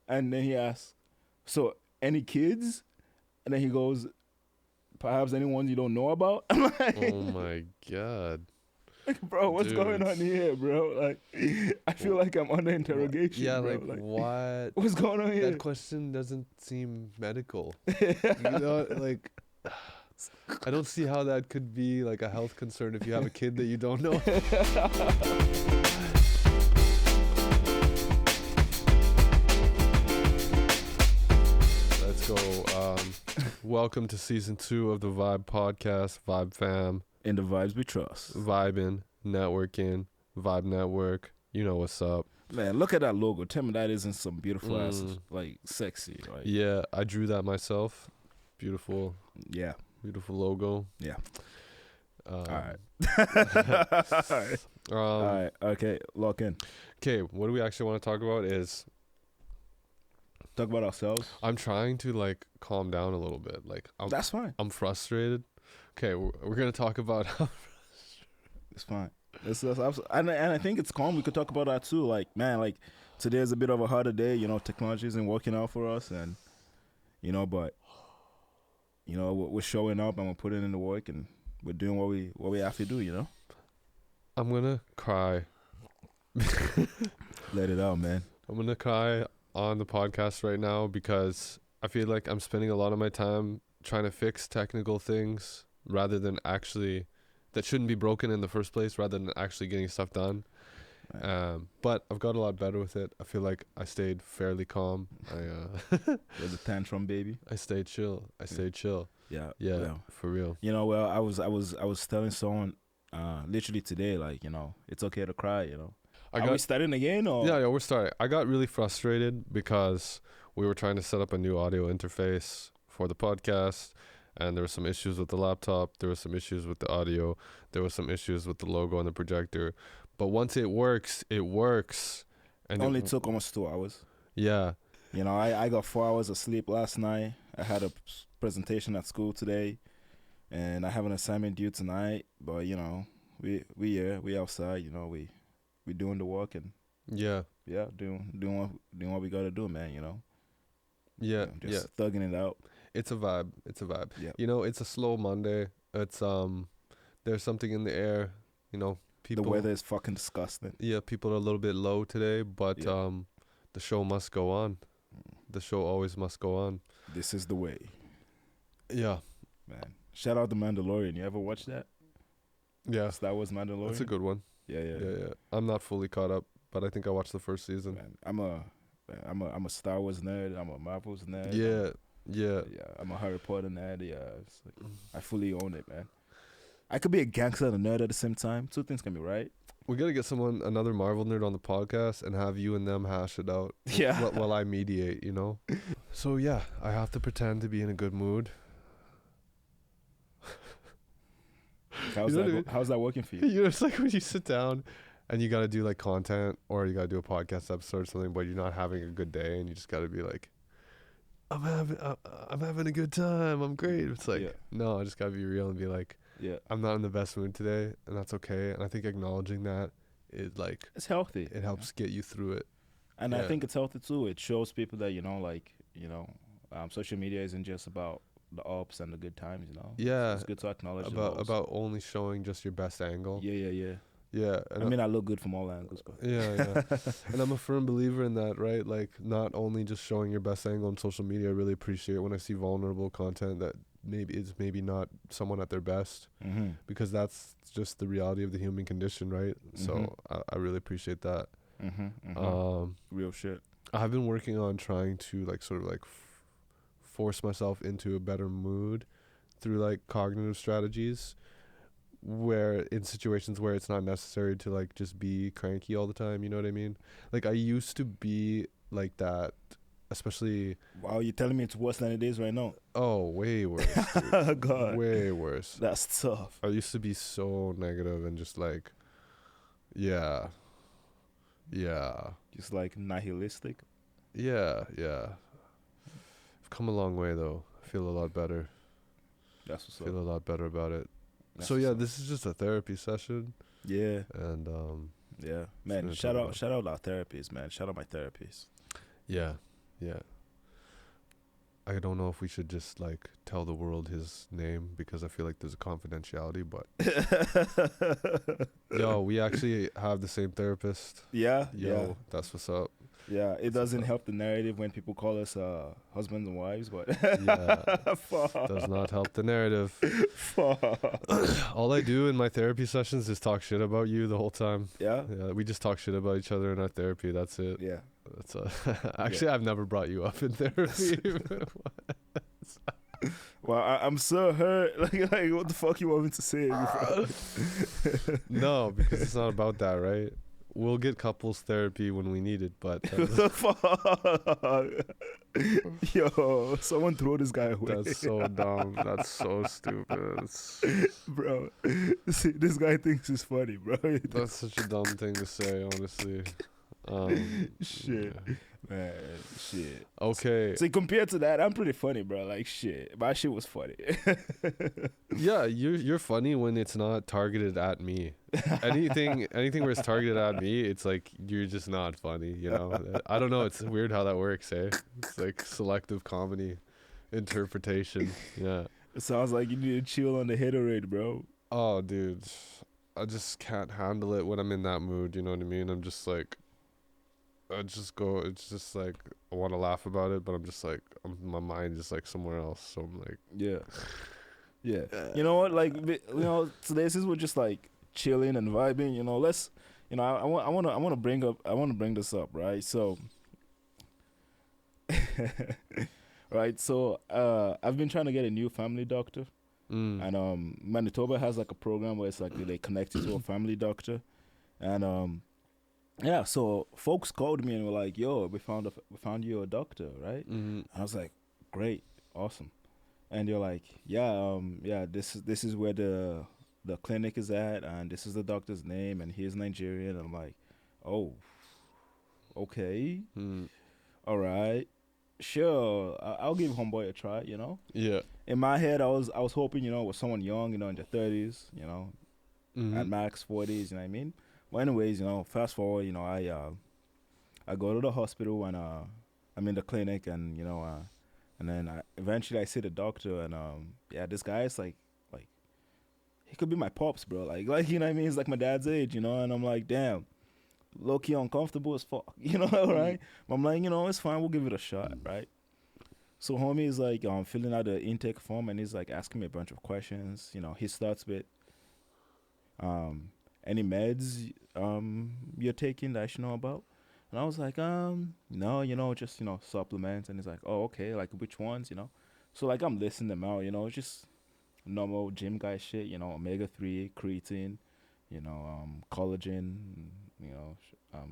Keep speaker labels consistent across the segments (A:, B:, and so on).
A: And then he asks, so any kids? And then he goes, perhaps anyone you don't know about? I'm like,
B: Oh my God.
A: bro, what's
B: Dude.
A: going on here, bro? Like, I feel like I'm under interrogation,
B: Yeah,
A: bro.
B: like what?
A: What's going on here?
B: That question doesn't seem medical. You know, like, I don't see how that could be like a health concern if you have a kid that you don't know. Let's go. Welcome to season 2 of the Vybe podcast, Vybe fam.
A: In the vibes we trust.
B: Vibing, networking, Vybe Netwrk. You know what's up.
A: Man, look at that logo. Tell me that isn't some beautiful ass, like, sexy. Like,
B: Yeah, I drew that myself. Beautiful.
A: Yeah.
B: Beautiful logo.
A: Yeah. All right.
B: All
A: All right. Okay. Lock in.
B: Okay, what do we actually want to talk about is
A: Talk about ourselves.
B: I'm trying to like calm down a little bit. Like
A: That's fine.
B: I'm frustrated. Okay, we're gonna talk about how
A: It's fine. And I think it's calm. We could talk about that too. Like, man, like today is a bit of a harder day. You know, technology isn't working out for us, and but we're showing up and we're putting in the work and we're doing what we have to do. You know.
B: I'm gonna cry.
A: Let it out, man.
B: I'm gonna cry on the podcast right now because I feel like I'm spending a lot of my time trying to fix technical things rather than actually that shouldn't be broken in the first place, rather than actually getting stuff done.
A: Right.
B: But I've got a lot better with it. I feel like I stayed fairly calm.
A: There's a tantrum, baby.
B: I stayed chill.
A: Yeah.
B: Yeah, for real.
A: Well, I was telling someone literally today, like, it's okay to cry. Are we starting again or?
B: Yeah, we're starting. I got really frustrated because we were trying to set up a new audio interface for the podcast, and there were some issues with the laptop. There were some issues with the audio. There were some issues with the logo and the projector. But once it works, it works. And
A: it only took almost 2 hours.
B: Yeah.
A: I got 4 hours of sleep last night. I had a presentation at school today, and I have an assignment due tonight. But we outside. We doing the work and doing what we gotta do, man. Just thugging it out.
B: It's a vibe.
A: Yeah.
B: It's a slow Monday. It's there's something in the air. People.
A: The weather is fucking disgusting.
B: Yeah, people are a little bit low today, but the show must go on. The show always must go on.
A: This is the way.
B: Yeah,
A: man. Shout out to Mandalorian. You ever watch that?
B: Yeah,
A: Star Wars Mandalorian.
B: That's a good one. Yeah. I'm not fully caught up, but I think I watched the first season.
A: Man, I'm a Star Wars nerd. I'm a Marvel's nerd.
B: Yeah.
A: I'm a Harry Potter nerd. Yeah, it's like, I fully own it, man. I could be a gangster and a nerd at the same time. Two things can be right.
B: We gotta get another Marvel nerd on the podcast and have you and them hash it out.
A: Yeah.
B: While I mediate, So yeah, I have to pretend to be in a good mood.
A: How's that working for you?
B: It's like when you sit down and you gotta do like content or you gotta do a podcast episode or something, but you're not having a good day and you just gotta be like, I'm having a good time. I'm great. It's like, no, I just gotta be real and be like, I'm not in the best mood today, and that's okay. And I think acknowledging that is like,
A: it's healthy.
B: It helps get you through it.
A: And I think it's healthy too. It shows people that social media isn't just about the ups and the good times.
B: Yeah,
A: it's good to acknowledge
B: about only showing just your best angle.
A: Yeah. And I look good from all angles, but
B: yeah. And I'm a firm believer in that, right? Like, not only just showing your best angle on social media. I really appreciate when I see vulnerable content that maybe not someone at their best, because that's just the reality of the human condition, right? So I really appreciate that.
A: Real shit.
B: I've been working on trying to like sort of like force myself into a better mood through like cognitive strategies, where in situations where it's not necessary to like just be cranky all the time. You know what I mean? Like, I used to be like that, especially.
A: Wow, you're telling me it's worse than it is right now?
B: Oh, way worse.
A: God,
B: way worse.
A: That's tough.
B: I used to be so negative and just like, yeah,
A: just like nihilistic.
B: Yeah. I've come a long way though. I feel a lot better.
A: That's what's up.
B: Feel a lot better about it.
A: That's
B: so yeah, this is just a therapy session.
A: Yeah.
B: And
A: man, shout out our therapists, man. Shout out my therapists.
B: Yeah. Yeah. I don't know if we should just like tell the world his name because I feel like there's a confidentiality, but yo, we actually have the same therapist.
A: Yeah,
B: Yo,
A: yeah,
B: that's what's up.
A: yeah. It
B: That's what's
A: doesn't
B: up.
A: help the narrative when people call us husbands and wives, but
B: Yeah.
A: fuck,
B: Does not help the narrative.
A: fuck.
B: All I do in my therapy sessions is talk shit about you the whole time.
A: Yeah,
B: Yeah, we just talk shit about each other in our therapy. That's it.
A: yeah.
B: That's actually I've never brought you up in therapy.
A: Well, I'm so hurt. Like, what the fuck you want me to say, bro?
B: No, because it's not about that, right? We'll get couples therapy when we need it, but
A: What the fuck? Yo, someone throw this guy away.
B: that's so dumb. That's so stupid.
A: Bro, see, this guy thinks it's funny, bro.
B: That's such a dumb thing to say, honestly.
A: Shit.
B: Yeah.
A: Man, shit.
B: Okay.
A: See, compared to that, I'm pretty funny, bro. Like, shit. My shit was funny.
B: Yeah, you're funny when it's not targeted at me. Anything where it's targeted at me, it's like you're just not funny, you know? I don't know, it's weird how that works, eh? It's like selective comedy interpretation. Yeah.
A: It sounds like you need to chill on the haterade, bro.
B: Oh, dude. I just can't handle it when I'm in that mood, you know what I mean? I'm just like it's just like I want to laugh about it, but I'm just like my mind is like somewhere else, so I'm like,
A: Yeah. Yeah. You know what? Like, today since we're just like chilling and vibing, let's, I want to bring this up, right? So, right. So, I've been trying to get a new family doctor, and Manitoba has like a program where it's like they connect you to a family doctor, and yeah. So folks called me and were like, "Yo, we found you a doctor, right?" And I was like, "Great, awesome." And you're like, yeah, this is where the clinic is at, and this is the doctor's name, and he's Nigerian. And I'm like, oh, okay, all right, sure, I'll give homeboy a try.
B: Yeah.
A: In my head, I was hoping, with someone young, in their 30s, at max 40s. You know what I mean? Well, anyways, fast forward, I go to the hospital, and I'm in the clinic, and and then eventually I see the doctor, and this guy is like he could be my pops, bro. Like you know what I mean? He's like my dad's age, and I'm like, damn, low key uncomfortable as fuck, right? But I'm like, it's fine, we'll give it a shot, right? So homie is like filling out the intake form, and he's like asking me a bunch of questions. He starts with any meds you're taking that I should know about. And I was like, no, just, supplements. And he's like, oh, okay, like which ones, So like I'm listing them out, just normal gym guy shit, omega-3, creatine, collagen,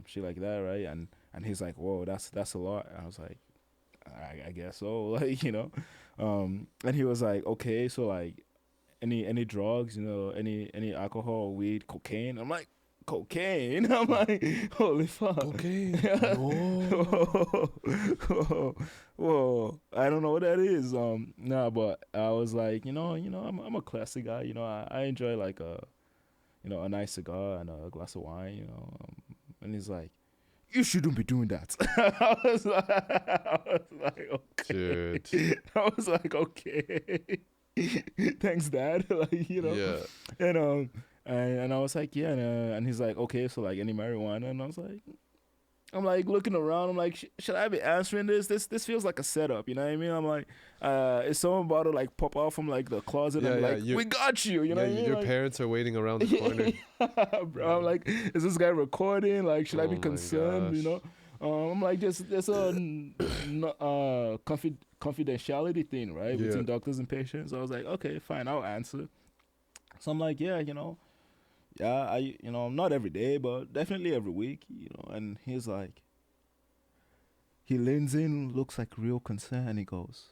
A: shit like that, right? And he's like, whoa, that's a lot. And I was like, I guess so, like, and he was like, okay, so like any drugs, any alcohol, weed, cocaine. I'm like, cocaine? I'm like, holy fuck.
B: Cocaine.
A: Whoa. I don't know what that is. Nah, but I was like, I'm a classy guy. I enjoy like a nice cigar and a glass of wine. And he's like, you shouldn't be doing that. I was like, okay.
B: Dude.
A: I was like, okay. Thanks, Dad. Like,
B: Yeah.
A: And I was like, yeah, and he's like, okay, so like any marijuana, and I'm like looking around, I'm like, should I be answering this? This feels like a setup, you know what I mean? I'm like, is someone about to like pop out from like the closet?
B: Yeah,
A: and
B: yeah,
A: like, we got you, you know what I mean?
B: Your
A: Like,
B: parents are waiting around the corner.
A: bro, I'm like, is this guy recording? Like, should I be
B: Oh my
A: concerned?
B: gosh.
A: I'm like, there's a confidentiality thing, right,
B: Yeah.
A: between doctors and patients. So I was like, okay, fine, I'll answer. So I'm like, yeah, I, not every day, but definitely every week, And he's like, he leans in, looks like real concern, and he goes,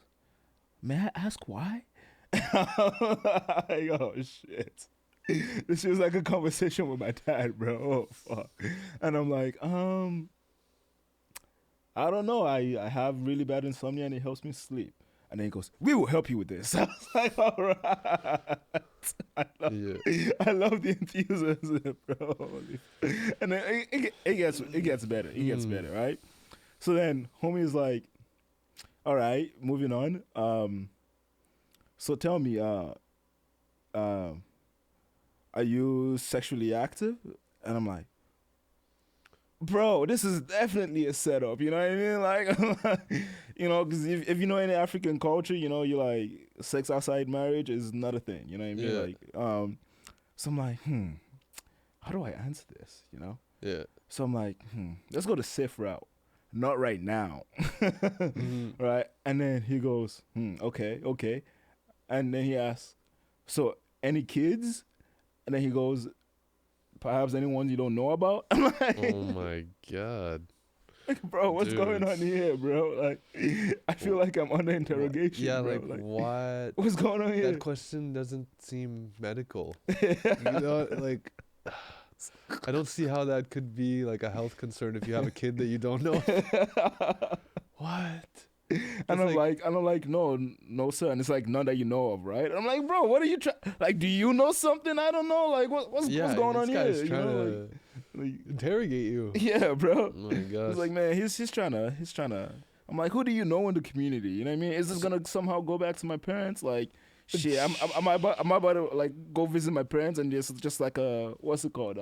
A: may I ask why? Like, oh shit. This feels like a conversation with my dad, bro. Oh fuck. And I'm like, I don't know. I have really bad insomnia, and it helps me sleep. And then he goes, we will help you with this. I was like, all right. I love the enthusiasm, bro. And then it gets better. It gets better, right? So then homie's like, All right, moving on. So tell me, um, are you sexually active? And I'm like, bro, this is definitely a setup. You know what I mean? Like, because if you know any African culture, you like sex outside marriage is not a thing. You know what I mean?
B: Yeah.
A: Like, so I'm like, how do I answer this?
B: Yeah.
A: So I'm like, let's go the safe route. Not right now,
B: Mhm.
A: right? And then he goes, okay, okay. And then he asks, so any kids? And then he goes, perhaps anyone you don't know about? I'm
B: Oh
A: like,
B: my god,
A: bro, what's going
B: dude.
A: on here, bro? Like, I feel like I'm under
B: Yeah,
A: interrogation, bro.
B: like
A: Like,
B: what?
A: what's going on
B: That
A: here?
B: question doesn't seem medical. You know, like I don't see how that could be like a health concern if you have a kid that you don't know. What?
A: And
B: That's like,
A: I'm like, no, no, sir. And it's like none that you know of, right? I'm like, bro, what are you trying? Like, do you know something I don't know? Like, what's
B: yeah,
A: going on
B: this guy's
A: here?
B: trying to
A: Like,
B: interrogate you.
A: yeah, bro.
B: Oh my
A: It's
B: gosh.
A: like, man, he's trying to. I'm like, who do you know in the community? You know what I mean? Is this gonna somehow go back to my parents? Like, shit, am I about to like go visit my parents and just like a what's it called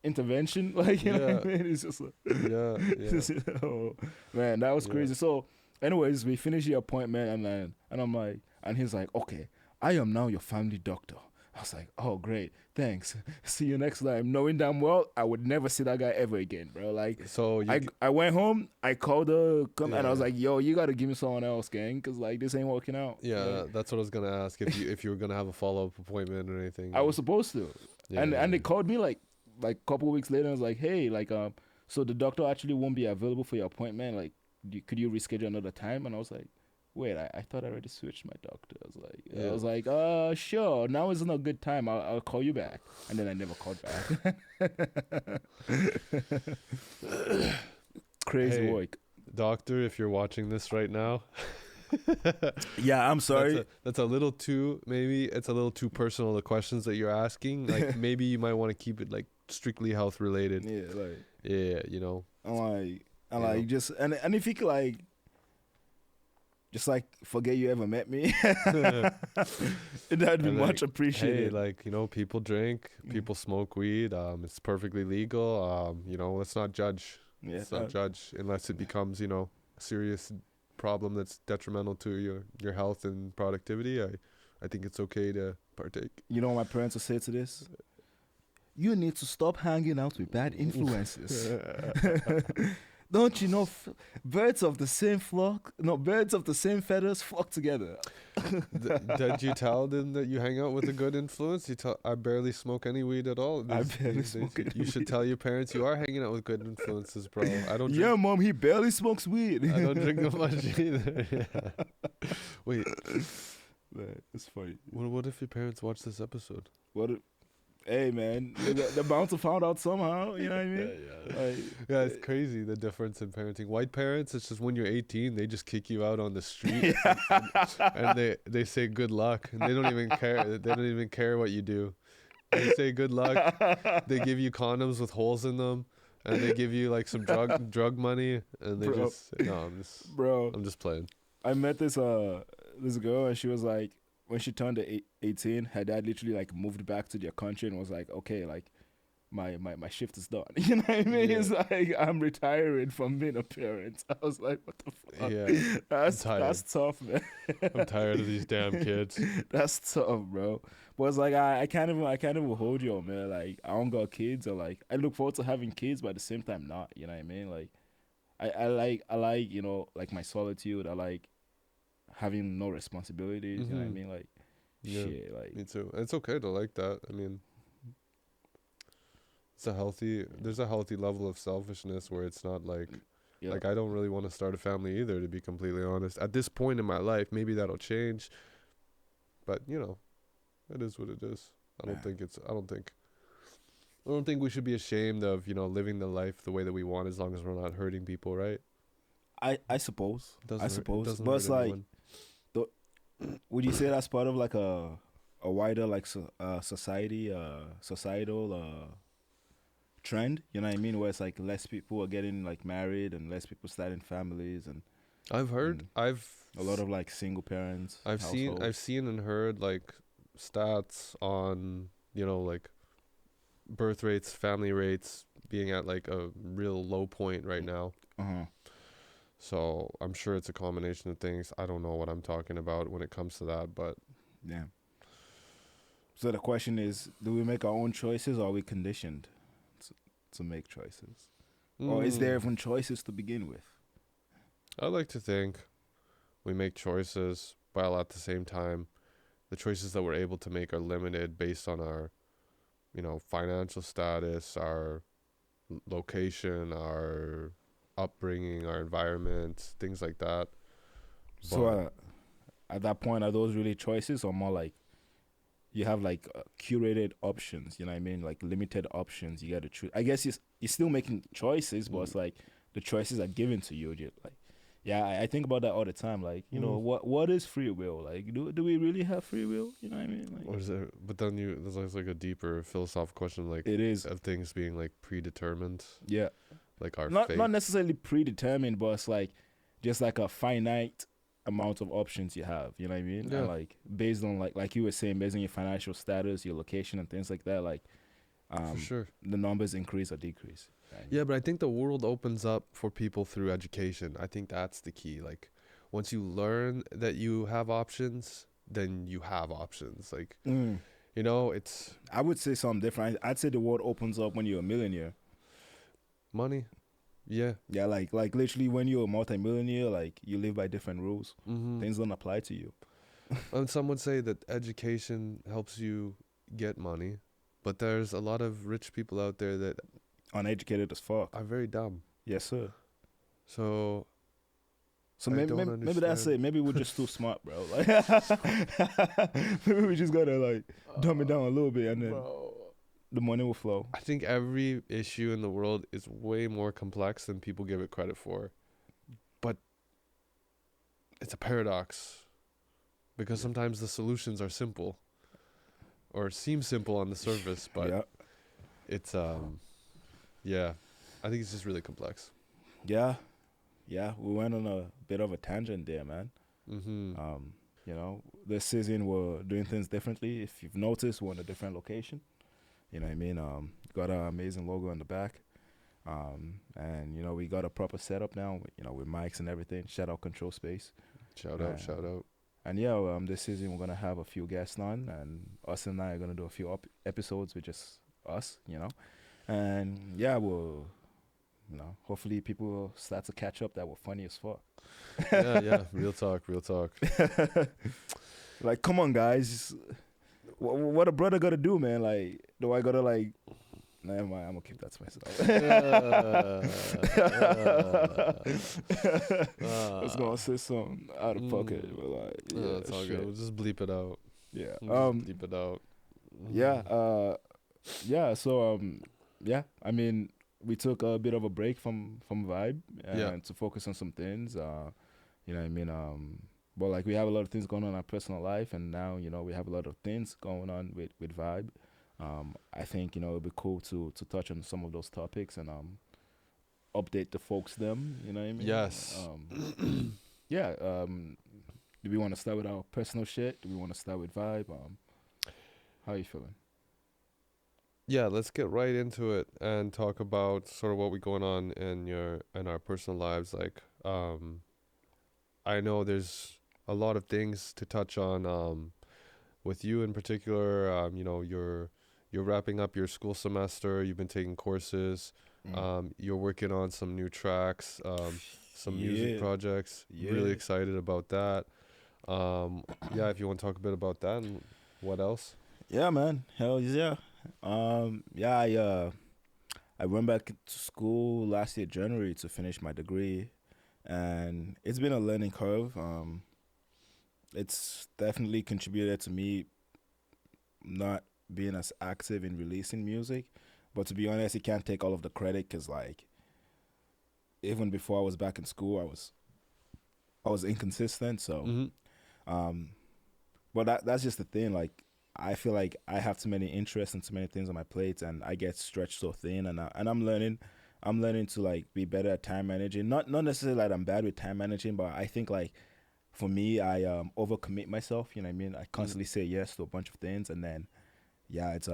A: intervention? Like, you know
B: Yeah,
A: what I mean? It's just like,
B: yeah, yeah,
A: oh, man, that was
B: yeah.
A: crazy. So, anyways, we finished the appointment and I'm like, and he's like, okay, I am now your family doctor. I was like, oh great, thanks. See you next time. Knowing damn well I would never see that guy ever again, bro. Like,
B: So
A: I went home, I called the and I was
B: yeah,
A: like, yo, you gotta give me someone else, gang, because like this ain't working out.
B: yeah.
A: Like,
B: That's what I was gonna ask if you were gonna have a follow up appointment or anything.
A: I was supposed to,
B: Yeah,
A: and they
B: yeah,
A: called me like a couple weeks later and was like, hey, like so the doctor actually won't be available for your appointment. Like, could you reschedule another time? And I was like, wait, I thought I already switched my doctor. I
B: yeah.
A: was like, sure. Now isn't a good time. I'll call you back. And then I never called back. Crazy
B: Hey,
A: work.
B: doctor, if you're watching this right now,
A: Yeah, I'm sorry.
B: that's a little too, maybe it's a little too personal, the questions that you're asking. Like maybe you might want to keep it like strictly health related.
A: Yeah, like
B: Yeah, you know.
A: I'm like I'm
B: You know.
A: like just and if you could like just like forget you ever met me, that'd be
B: And
A: much
B: hey,
A: appreciated.
B: like, you know, people drink, people smoke weed. It's perfectly legal. You know, let's not judge.
A: Yeah,
B: Let's not judge unless it becomes, you know, a serious problem that's detrimental to your health and productivity. I think it's okay to partake.
A: you know what my parents will say to this? You need to stop hanging out with bad influences. Don't you know birds of the same flock? No, birds of the same feathers flock together.
B: Did you tell them that you hang out with a good influence? You tell I barely smoke any weed at all.
A: I
B: These,
A: barely
B: these days.
A: smoke any
B: You should
A: weed.
B: tell your parents you are hanging out with good influences, bro. I don't
A: Yeah,
B: drink.
A: mom, he barely smokes weed.
B: I don't drink that much either. Yeah. Wait,
A: Man, it's funny.
B: what if your parents watch this episode?
A: Hey, man, they're bound to find out somehow. You know what I mean?
B: Yeah.
A: Like,
B: Yeah, it's crazy the difference in parenting. White parents, it's just when you're 18, they just kick you out on the street and they say good luck and they don't even care. They don't even care what you do. They say good luck. They give you condoms with holes in them, and they give you like some drug money, and they
A: bro,
B: just no.
A: bro,
B: I'm just playing.
A: I met this girl and she was like, when she turned 18, her dad literally like moved back to their country and was like, okay, like my shift is done. You know what I mean?
B: Yeah.
A: He's like, I'm retiring from being a parent. I was like, what the fuck?
B: Yeah,
A: That's tough, man.
B: I'm tired of these damn kids.
A: That's tough, bro. But it's like I can't even hold you, man. Like I don't got kids, or like I look forward to having kids, but at the same time not. You know what I mean? Like I like like my solitude. I like having no responsibilities. You know what I
B: Hmm.
A: mean? Like
B: Yeah,
A: shit, like
B: me too. It's okay to like that. I mean, there's a healthy level of selfishness where it's not like
A: yeah,
B: like I don't really want to start a family either, to be completely honest. At this point in my life, maybe that'll change, but you know, it is what it is.
A: man.
B: I don't think we should be ashamed of, you know, living the life the way that we want as long as we're not hurting people, right?
A: I suppose.
B: It doesn't
A: But
B: hurt
A: it's like,
B: anyone.
A: the, would you say that's part of like a wider like societal trend? You know what I mean? Where it's like less people are getting like married and less people starting families and
B: I've heard,
A: and
B: I've
A: a lot of like single parents
B: I've
A: households.
B: seen and heard like stats on, you know, like birth rates, family rates being at like a real low point right now.
A: Uh-huh.
B: So I'm sure it's a combination of things. I don't know what I'm talking about when it comes to that, but
A: Yeah. So the question is, do we make our own choices, or are we conditioned to, to make choices? Or is there
B: mm,
A: even choices to begin with?
B: I like to think we make choices, while at the same time, the choices that we're able to make are limited based on our, you know, financial status, our location, our upbringing, our environment, things like that.
A: So
B: But
A: at that point, are those really choices, or more like you have like curated options? You know what I mean? Like limited options. You got to choose. I guess you're still making choices, but
B: mm,
A: it's like the choices are given to you. Like, yeah, I think about that all the time. Like,
B: mm,
A: what is free will? Like, do we really have free will? You know what I mean? Like,
B: or is there? But then there's like a deeper philosophical question, like
A: it is.
B: of things being like predetermined,
A: Yeah.
B: like our
A: Not
B: fate.
A: necessarily predetermined, but it's like just like a finite amount of options you have. You know what I mean? And
B: Yeah,
A: like based on like you were saying, based on your financial status, your location, and things like that, like
B: for sure.
A: the numbers increase or decrease. I
B: Yeah,
A: mean,
B: but I think the world opens up for people through education. I think that's the key. Like, once you learn that you have options, then you have options. Like,
A: mm,
B: you know, it's
A: I would say something different. I'd say the world opens up when you're a millionaire.
B: money. Yeah.
A: Yeah, like literally when you're a multimillionaire, like you live by different rules.
B: Mm-hmm.
A: Things don't apply to you.
B: And some would say that education helps you get money, but there's a lot of rich people out there that
A: Uneducated as fuck.
B: are very dumb.
A: Yes, sir.
B: So
A: So
B: I
A: maybe,
B: don't
A: maybe that's
B: understand.
A: it. Maybe we're just too smart, bro. Like maybe we just gotta like dumb it down a little bit, and then
B: Bro.
A: the money will flow.
B: I think every issue in the world is way more complex than people give it credit for. But it's a paradox because
A: Yeah.
B: sometimes the solutions are simple or seem simple on the surface, but
A: Yeah,
B: it's yeah, I think it's just really complex.
A: yeah, yeah. We went on a bit of a tangent there, man.
B: Mhm.
A: Um, this season we're doing things differently. If you've noticed, we're in a different location. You know what I mean? Got our amazing logo on the back. And we got a proper setup now. With mics and everything. Shout out Control Space.
B: Shout out,
A: Uh,
B: shout out.
A: and yeah, this season we're gonna have a few guests on, and us and I are gonna do a few episodes with just us. And yeah, we'll hopefully people will start to catch up that we're funny as fuck.
B: Yeah, yeah, real talk, real talk.
A: Like, come on, guys. What a brother gotta do, man? Like, do I gotta like? Never mind. I'm gonna keep that to myself. I was gonna say something out of pocket, but like, yeah,
B: It's all good.
A: shit.
B: We'll just bleep it out.
A: Yeah.
B: We'll just bleep it out.
A: Yeah. Yeah. So yeah. I mean, we took a bit of a break from Vibe
B: Yeah,
A: and to focus on some things. You know what I mean? But like we have a lot of things going on in our personal life, and now we have a lot of things going on with Vibe. I think it'd be cool to touch on some of those topics and update the folks them. You know what I mean?
B: yes.
A: Yeah. Do we want to start with our personal shit? Do we want to start with Vibe? How are you feeling?
B: Yeah, let's get right into it and talk about sort of what we going on in our personal lives. Like, I know there's a lot of things to touch on. With you in particular, you're wrapping up your school semester. You've been taking courses.
A: Mm.
B: You're working on some new tracks, some music
A: Yeah.
B: projects. Really
A: Yeah.
B: excited about that. Yeah, if you want to talk a bit about that and what else?
A: Yeah, man. Hell yeah. Yeah, I went back to school last year January to finish my degree, and it's been a learning curve. It's definitely contributed to me not being as active in releasing music, but to be honest, it can't take all of the credit because like even before I was back in school, I was inconsistent. So,
B: Mm-hmm.
A: um, but that's just the thing. Like I feel like I have too many interests and too many things on my plate, and I get stretched so thin. And I'm learning I'm learning to like be better at time managing. Not necessarily that I'm bad with time managing, but I think like for me, I overcommit myself. You know what I mean? I
B: Mm.
A: constantly say yes to a bunch of things, and then yeah, it's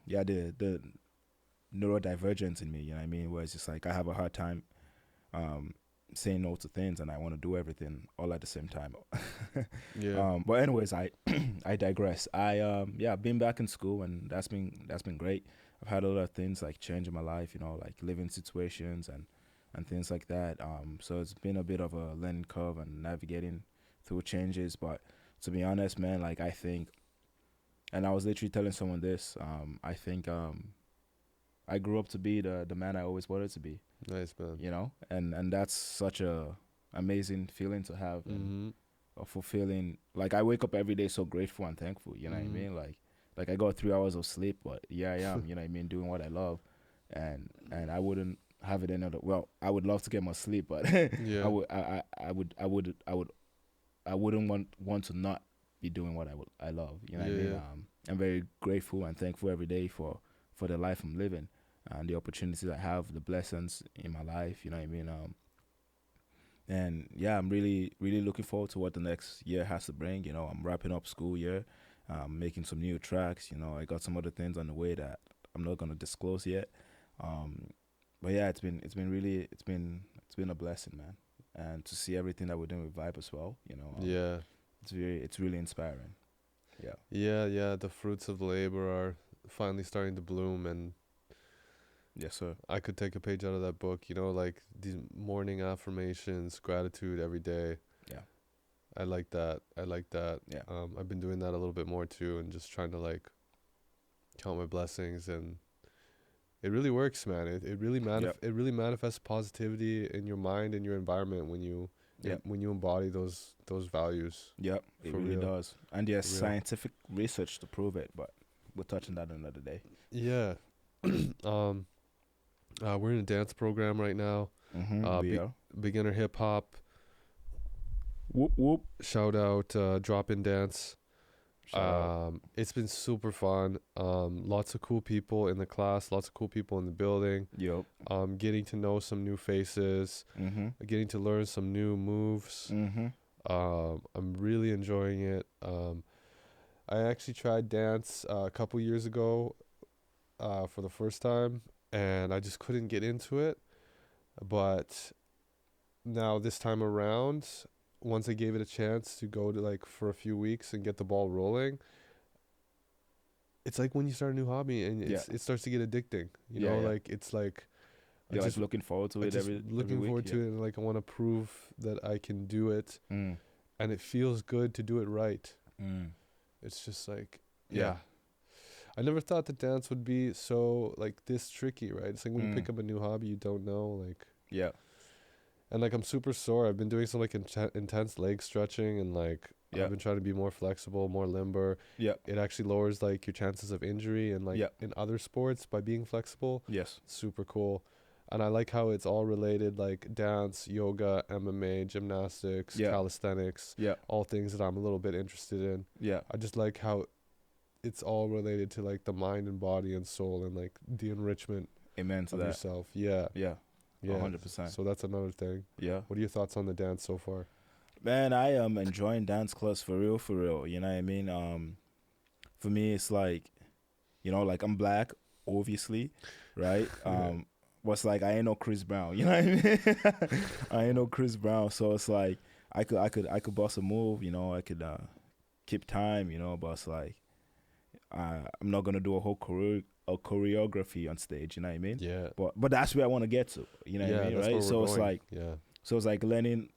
A: yeah, the neurodivergence in me. You know what I mean? Where it's just like I have a hard time um saying no to things, and I want to do everything all at the same time.
B: Yeah.
A: But anyways, I I digress. Yeah, I've been back in school, and that's been great. I've had a lot of things like change in my life, you know, like living situations and things like that. So it's been a bit of a learning curve and navigating through changes. But to be honest, man, like I think, and I was literally telling someone this. I think I grew up to be the man I always wanted to be,
B: Nice, man.
A: you know, and that's such a amazing feeling to have, and
B: Mm-hmm.
A: a fulfilling. Like I wake up every day so grateful and thankful. You know what I
B: Mm-hmm.
A: mean? Like I got 3 hours of sleep, but here I am. You know what I mean? Doing what I love, and I wouldn't have it any other. Well, I would love to get more sleep, but
B: Yeah.
A: I wouldn't want to not be doing what I love. You know what I
B: Yeah,
A: mean?
B: yeah.
A: I'm very grateful and thankful every day for the life I'm living and the opportunities I have, the blessings in my life. You know what I mean? And yeah, I'm really looking forward to what the next year has to bring. You know, I'm wrapping up school year, making some new tracks. You know, I got some other things on the way that I'm not gonna disclose yet. Um, but yeah, it's been a blessing, man. And to see everything that we're doing with Vibe as well, you know,
B: Yeah.
A: it's really inspiring. Yeah.
B: Yeah, yeah. The fruits of labor are finally starting to bloom, and
A: Yes, sir.
B: I could take a page out of that book, like these morning affirmations, gratitude every day.
A: Yeah.
B: I like that. I like that.
A: Yeah.
B: I've been doing that a little bit more too, and just trying to like count my blessings, and it really works, man.
A: Yep.
B: It really manifests positivity in your mind and your environment when you
A: Yep.
B: when you embody those values.
A: Yep. It
B: For
A: really
B: real.
A: does. And there's
B: For real.
A: scientific research to prove it, but we'll touch on that another day.
B: Yeah. um we're in a dance program right now.
A: Mm-hmm. We are.
B: Beginner hip hop.
A: Whoop whoop.
B: Shout out Drop In Dance.
A: Shout out.
B: It's been super fun. Lots of cool people in the class, lots of cool people in the building.
A: Yep.
B: Getting to know some new faces,
A: Mm-hmm.
B: getting to learn some new moves.
A: Mm-hmm.
B: I'm really enjoying it. I actually tried dance a couple years ago for the first time, and I just couldn't get into it. But now this time around, once I gave it a chance to go to like for a few weeks and get the ball rolling, it's like when you start a new hobby and
A: Yeah.
B: it starts to get addicting.
A: Yeah. Yeah.
B: Like it's like
A: You're like looking forward to
B: I
A: it
B: just
A: every
B: looking
A: week.
B: forward
A: Yeah.
B: to it, and like I want to prove that I can do it,
A: Mm.
B: and it feels good to do it right.
A: Mm.
B: It's just like
A: Yeah.
B: yeah. I never thought that dance would be so like this tricky, right? It's like when you pick
A: Mm.
B: up a new hobby, you don't know like.
A: Yeah.
B: And like I'm super sore. I've been doing some like intense leg stretching, and like
A: Yeah.
B: I've been trying to be more flexible, more limber.
A: Yeah.
B: It actually lowers like your chances of injury and like
A: Yeah.
B: in other sports by being flexible.
A: Yes.
B: Super cool. And I like how it's all related, like dance, yoga, MMA, gymnastics,
A: Yeah.
B: calisthenics,
A: Yeah.
B: all things that I'm a little bit interested in.
A: Yeah.
B: I just like how it's all related to like the mind and body and soul and like the enrichment
A: Amen to
B: of
A: that.
B: yourself. Yeah.
A: Yeah.
B: Yeah.
A: 100%.
B: So that's another thing.
A: Yeah.
B: What are your thoughts on the dance so far?
A: Man, I am enjoying dance class for real, for real. You know what I mean? For me, it's like, you know, like I'm black, obviously, right? What's like I ain't no Chris Brown. You know what I mean? I ain't no Chris Brown, so it's like I could bust a move. You know, I could keep time. You know, but it's like I'm not gonna do a whole choreography on stage. You know what I mean?
B: Yeah.
A: But that's where I want to get to. You know what I mean?
B: That's
A: Right?
B: where
A: So
B: we're
A: it's
B: going.
A: like.
B: Yeah.
A: So it's like learning,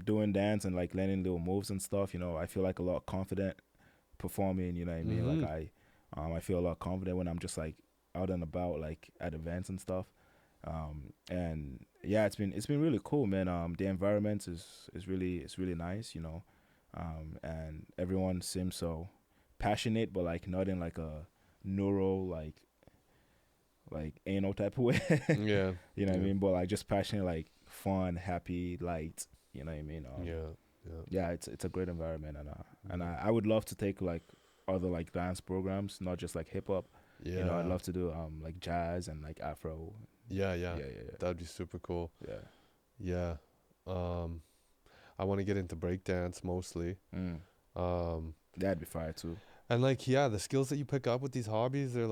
A: doing dance and like learning little moves and stuff. You know, I feel like a lot confident performing. You know what I mean?
B: Mhm.
A: Like I feel a lot confident when I'm just like out and about, like at events and stuff. And yeah, it's been really cool, man. The environment is really nice. You know, and everyone seems so passionate, but like not in like a neuro like anal type of way.
B: Yeah.
A: You know what I
B: Yeah.
A: mean? But like just passionate, like fun, happy, light. You know what I mean?
B: Yeah. Yeah.
A: Yeah, it's a great environment, and I would love to take like other like dance programs, not just like hip hop.
B: Yeah.
A: You know, I'd love to do like jazz and like Afro,
B: Yeah, yeah.
A: Yeah, yeah,
B: That'd be super cool.
A: yeah.
B: Yeah. I want to get into breakdance mostly.
A: Mm.
B: Um,
A: That'd be fire too.
B: and like, yeah, the skills that you pick up with these hobbies, they're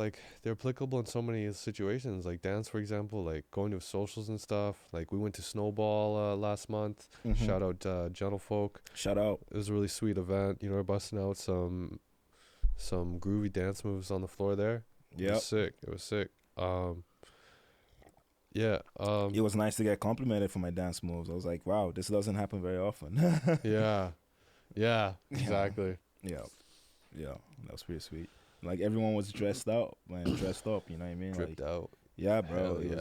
B: applicable in so many situations. Like dance, for example, like going to socials and stuff. Like we went to Snowball last month.
A: Mm-hmm.
B: Shout out Gentlefolk.
A: Shout out.
B: It was a really sweet event. You know, we're busting out some groovy dance moves on the floor there. It
A: Yep.
B: was sick. It was sick. Yeah.
A: It was nice to get complimented for my dance moves. I was like, wow, this doesn't happen very often.
B: Yeah. Yeah. Exactly.
A: Yeah. Yeah. That was pretty sweet. Like everyone was dressed out, man, dressed up, you know what I mean?
B: Dripped
A: Like,
B: out.
A: yeah, bro.
B: Hell
A: It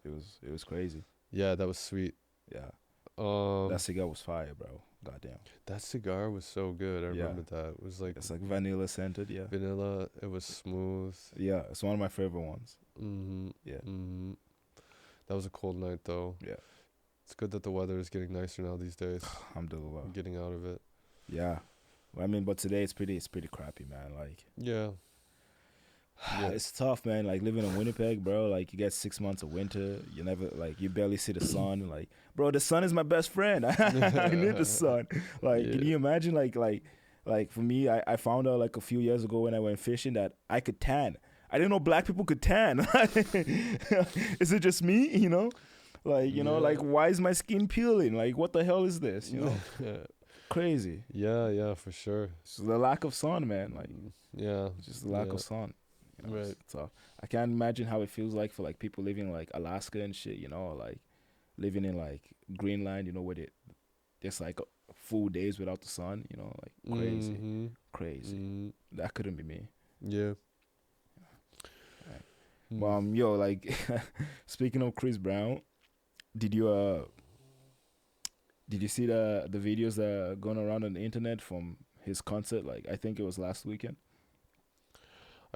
B: yeah.
A: was crazy.
B: Yeah, that was sweet.
A: Yeah.
B: That
A: That cigar was fire, bro. Goddamn.
B: cigar was so good. I
A: Yeah.
B: remember that. It was like
A: It's like vanilla scented, yeah.
B: vanilla. It was smooth.
A: Yeah, it's one of my favorite ones.
B: Mm-hmm.
A: Yeah.
B: Mm-hmm. That was a cold night though.
A: Yeah.
B: It's good that the weather is getting nicer now these days.
A: Alhamdulillah.
B: I'm getting out of it.
A: Yeah. I mean, but today it's pretty crappy, man. Like
B: Yeah. Yeah.
A: it's tough, man. Like living in Winnipeg, bro. Like you get 6 months of winter. You never you barely see the sun. Like, bro, the sun is my best friend. I need the sun. Like, can you imagine? Like for me, I found out like a few years ago when I went fishing that I could tan. I didn't know black people could tan. Is it just me? You know, like like why is my skin peeling? Like what the hell is this? You know, crazy.
B: Yeah, for sure.
A: It's the lack of sun, man. Like
B: Yeah.
A: just the lack of sun. You know,
B: Right.
A: it's tough. I can't imagine how it feels like for like people living in like Alaska and shit, you know, like living in like Greenland, you know, where there's like full days without the sun, you know, like crazy.
B: Mm-hmm.
A: Crazy.
B: Mm-hmm.
A: That couldn't be me.
B: Yeah.
A: Right. Yo, like speaking of Chris Brown, did you see the videos that are going around on the internet from his concert? Like I think it was last weekend.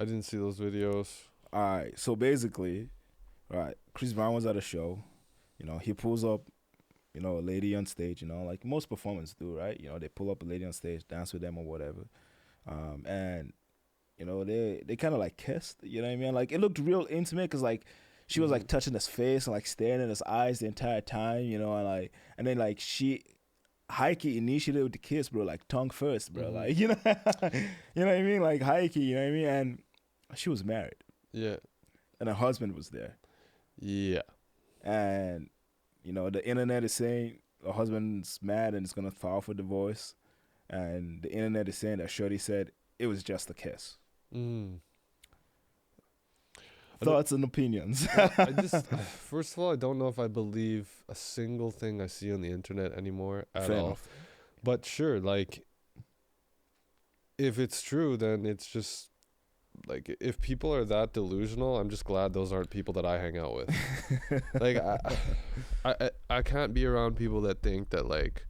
B: I didn't see those videos.
A: All right, so basically, right, Chris Brown was at a show. You know, he pulls up, you know, a lady on stage. You know, like most performers do, right? You know, they pull up a lady on stage, dance with them or whatever, and you know they kind of like kissed. You know what I mean? Like it looked real intimate because like she was like touching his face and like staring in his eyes the entire time. You know, and then like she high-key initiated the kiss, bro, like tongue first, bro. Like, you know what I mean? Like high-key, you know what I mean? And she was married.
B: Yeah.
A: And her husband was there.
B: Yeah.
A: And, you know, the internet is saying her husband's mad and is going to file for divorce. And the internet is saying that Shorty said it was just a kiss. Thoughts and opinions.
B: I just, first of all, I don't know if I believe a single thing I see on the internet anymore at
A: Fair
B: all.
A: enough.
B: But sure, like, if it's true, then it's just, like, if people are that delusional, I'm just glad those aren't people that I hang out with. Like, I can't be around people that think that, like,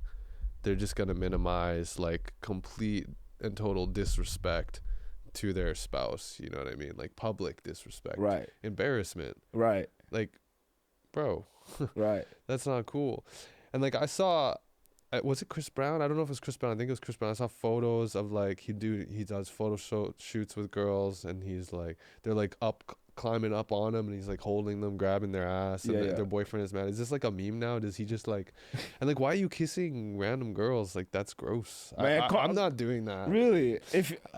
B: they're just going to minimize, like, complete and total disrespect to their spouse. You know what I mean? Like, public disrespect.
A: Right.
B: Embarrassment.
A: Right.
B: Like, bro.
A: Right.
B: That's not cool. And, like, I saw... was it Chris Brown? I don't know if it was Chris Brown. I think it was Chris Brown. I saw photos of like he does photo shoots with girls, and he's like they're like climbing up on him, and he's like holding them, grabbing their ass, and their boyfriend is mad. Is this like a meme now? Does he just like and like why are you kissing random girls? Like that's gross.
A: Man,
B: I'm not doing that.
A: Really?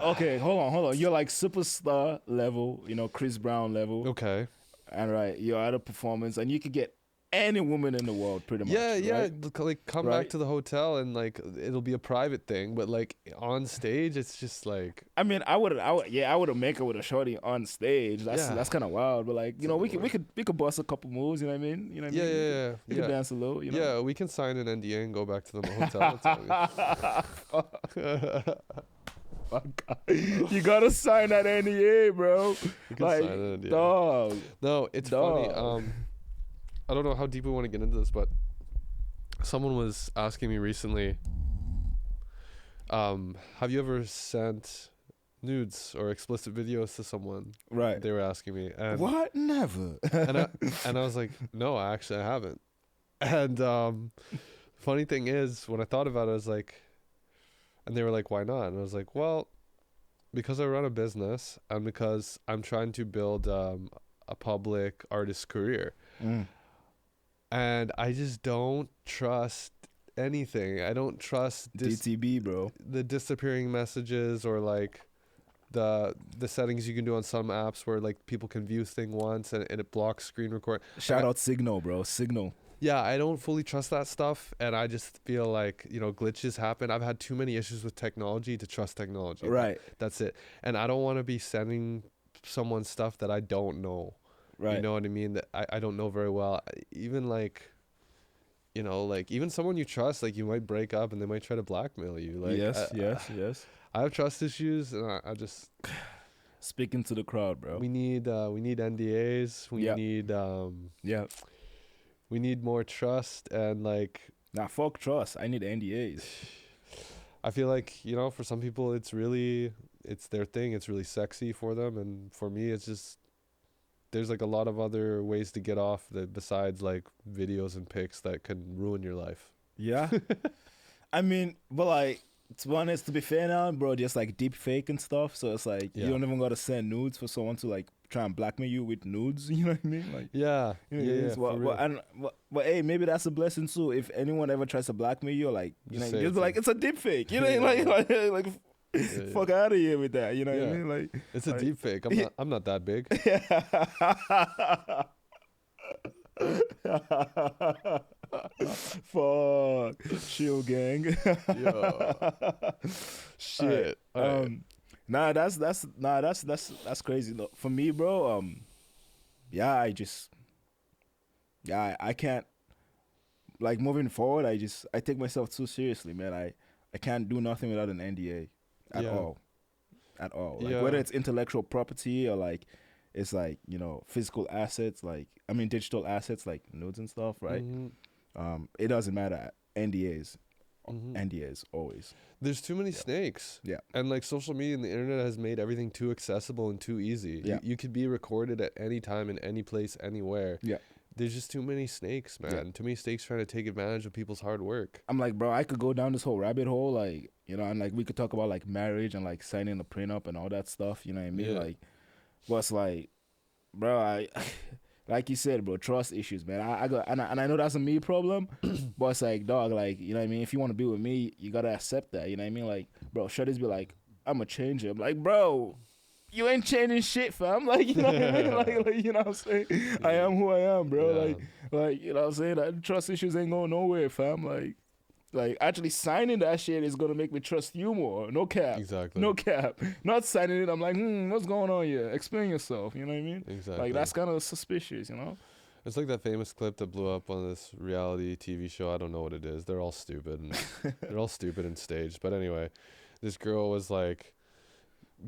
A: Okay, hold on. You're like superstar level, you know, Chris Brown level.
B: Okay.
A: And right, you're at a performance, and you could get any woman in the world, pretty much.
B: Yeah.
A: Right?
B: Like come back to the hotel, and like it'll be a private thing, but like on stage, it's just like.
A: I mean, I would have make her with a shorty on stage. That's kind of wild, but like you know, we could bust a couple moves. You know what I mean? You know what I mean? We could dance a little. You know?
B: Yeah, we can sign an NDA and go back to the hotel.
A: You gotta sign that NDA, bro.
B: You can
A: Like,
B: sign an NDA.
A: dog.
B: No, it's funny. I don't know how deep we want to get into this, but someone was asking me recently, have you ever sent nudes or explicit videos to someone?
A: Right.
B: They were asking me. And
A: what? Never.
B: and I was like, no, I haven't. And funny thing is, when I thought about it, I was like, and they were like, why not? And I was like, well, because I run a business and because I'm trying to build a public artist career.
A: Mm.
B: And I just don't trust anything. I don't trust
A: DTB, bro.
B: the disappearing messages, or like the settings you can do on some apps where like people can view thing once and it blocks screen record.
A: Shout out Signal, bro. Signal.
B: Yeah, I don't fully trust that stuff, and I just feel like, glitches happen. I've had too many issues with technology to trust technology.
A: Right.
B: That's it. And I don't want to be sending someone stuff that I don't know.
A: Right.
B: You know what I mean? That I don't know very well. Even like, like even someone you trust, like you might break up and they might try to blackmail you. Like
A: yes.
B: I have trust issues, and I just
A: Speaking to the crowd, bro.
B: we need NDAs. We
A: Yeah.
B: need
A: Yeah.
B: we need more trust, and like
A: Nah, fuck trust. I need NDAs.
B: I feel like, for some people it's their thing. It's really sexy for them, and for me it's just there's like a lot of other ways to get off that besides like videos and pics that can ruin your life.
A: Yeah. I mean, but like, to be honest, to be fair now, bro, just like deep fake and stuff. So it's like
B: Yeah.
A: you don't even gotta send nudes for someone to like try and blackmail you with nudes. You know what I mean? Like,
B: Yeah.
A: But hey, maybe that's a blessing too. If anyone ever tries to blackmail you, like,
B: Just say
A: just be like, it's a deep fake. You know,
B: Yeah.
A: like fuck out of here with that. You know what I
B: Yeah.
A: mean? Like,
B: It's a
A: like-
B: deep fake. I'm not that big.
A: Fuck, chill, gang.
B: Yeah.
A: Shit.
B: Alright.
A: Nah, that's crazy. Though. For me, bro. Yeah, I can't. Like moving forward, I take myself too seriously, man. I can't do nothing without an NDA, at
B: Yeah.
A: all, at all. Like
B: Yeah.
A: whether it's intellectual property or like it's like physical assets, like I mean digital assets like nudes and stuff, right?
B: Mhm.
A: It doesn't matter. NDAs,
B: Mhm.
A: NDAs always.
B: There's too many snakes.
A: Yeah.
B: And like social media and the internet has made everything too accessible and too easy.
A: Yeah.
B: You could be recorded at any time, in any place, anywhere.
A: Yeah.
B: There's just too many snakes, man.
A: Yeah.
B: Too many snakes trying to take advantage of people's hard work.
A: I'm like, bro, I could go down this whole rabbit hole, like, and like we could talk about like marriage and like signing a prenup and all that stuff, you know what I mean?
B: Yeah.
A: Like, but it's like, bro, I, like you said, bro, trust issues, man. I got, and I know that's a me problem, but it's like, dog, like, you know what I mean? If you want to be with me, you gotta accept that, you know what I mean? Like, bro, shorties be like, I'm a changer. I'm like, bro, you ain't changing shit, fam. Like, you know what I mean? Like you know what I'm saying? I am who I am, bro.
B: Yeah.
A: Like, you know what I'm saying? That trust issues ain't going nowhere, fam. Like actually signing that shit is gonna make me trust you more. No cap.
B: Exactly.
A: No cap. Not signing it, I'm like, what's going on here? Explain yourself, you know what I mean?
B: Exactly.
A: Like that's kind of suspicious, you know?
B: It's like that famous clip that blew up on this reality TV show. I don't know what it is. They're all stupid. And they're all stupid and staged. But anyway, this girl was like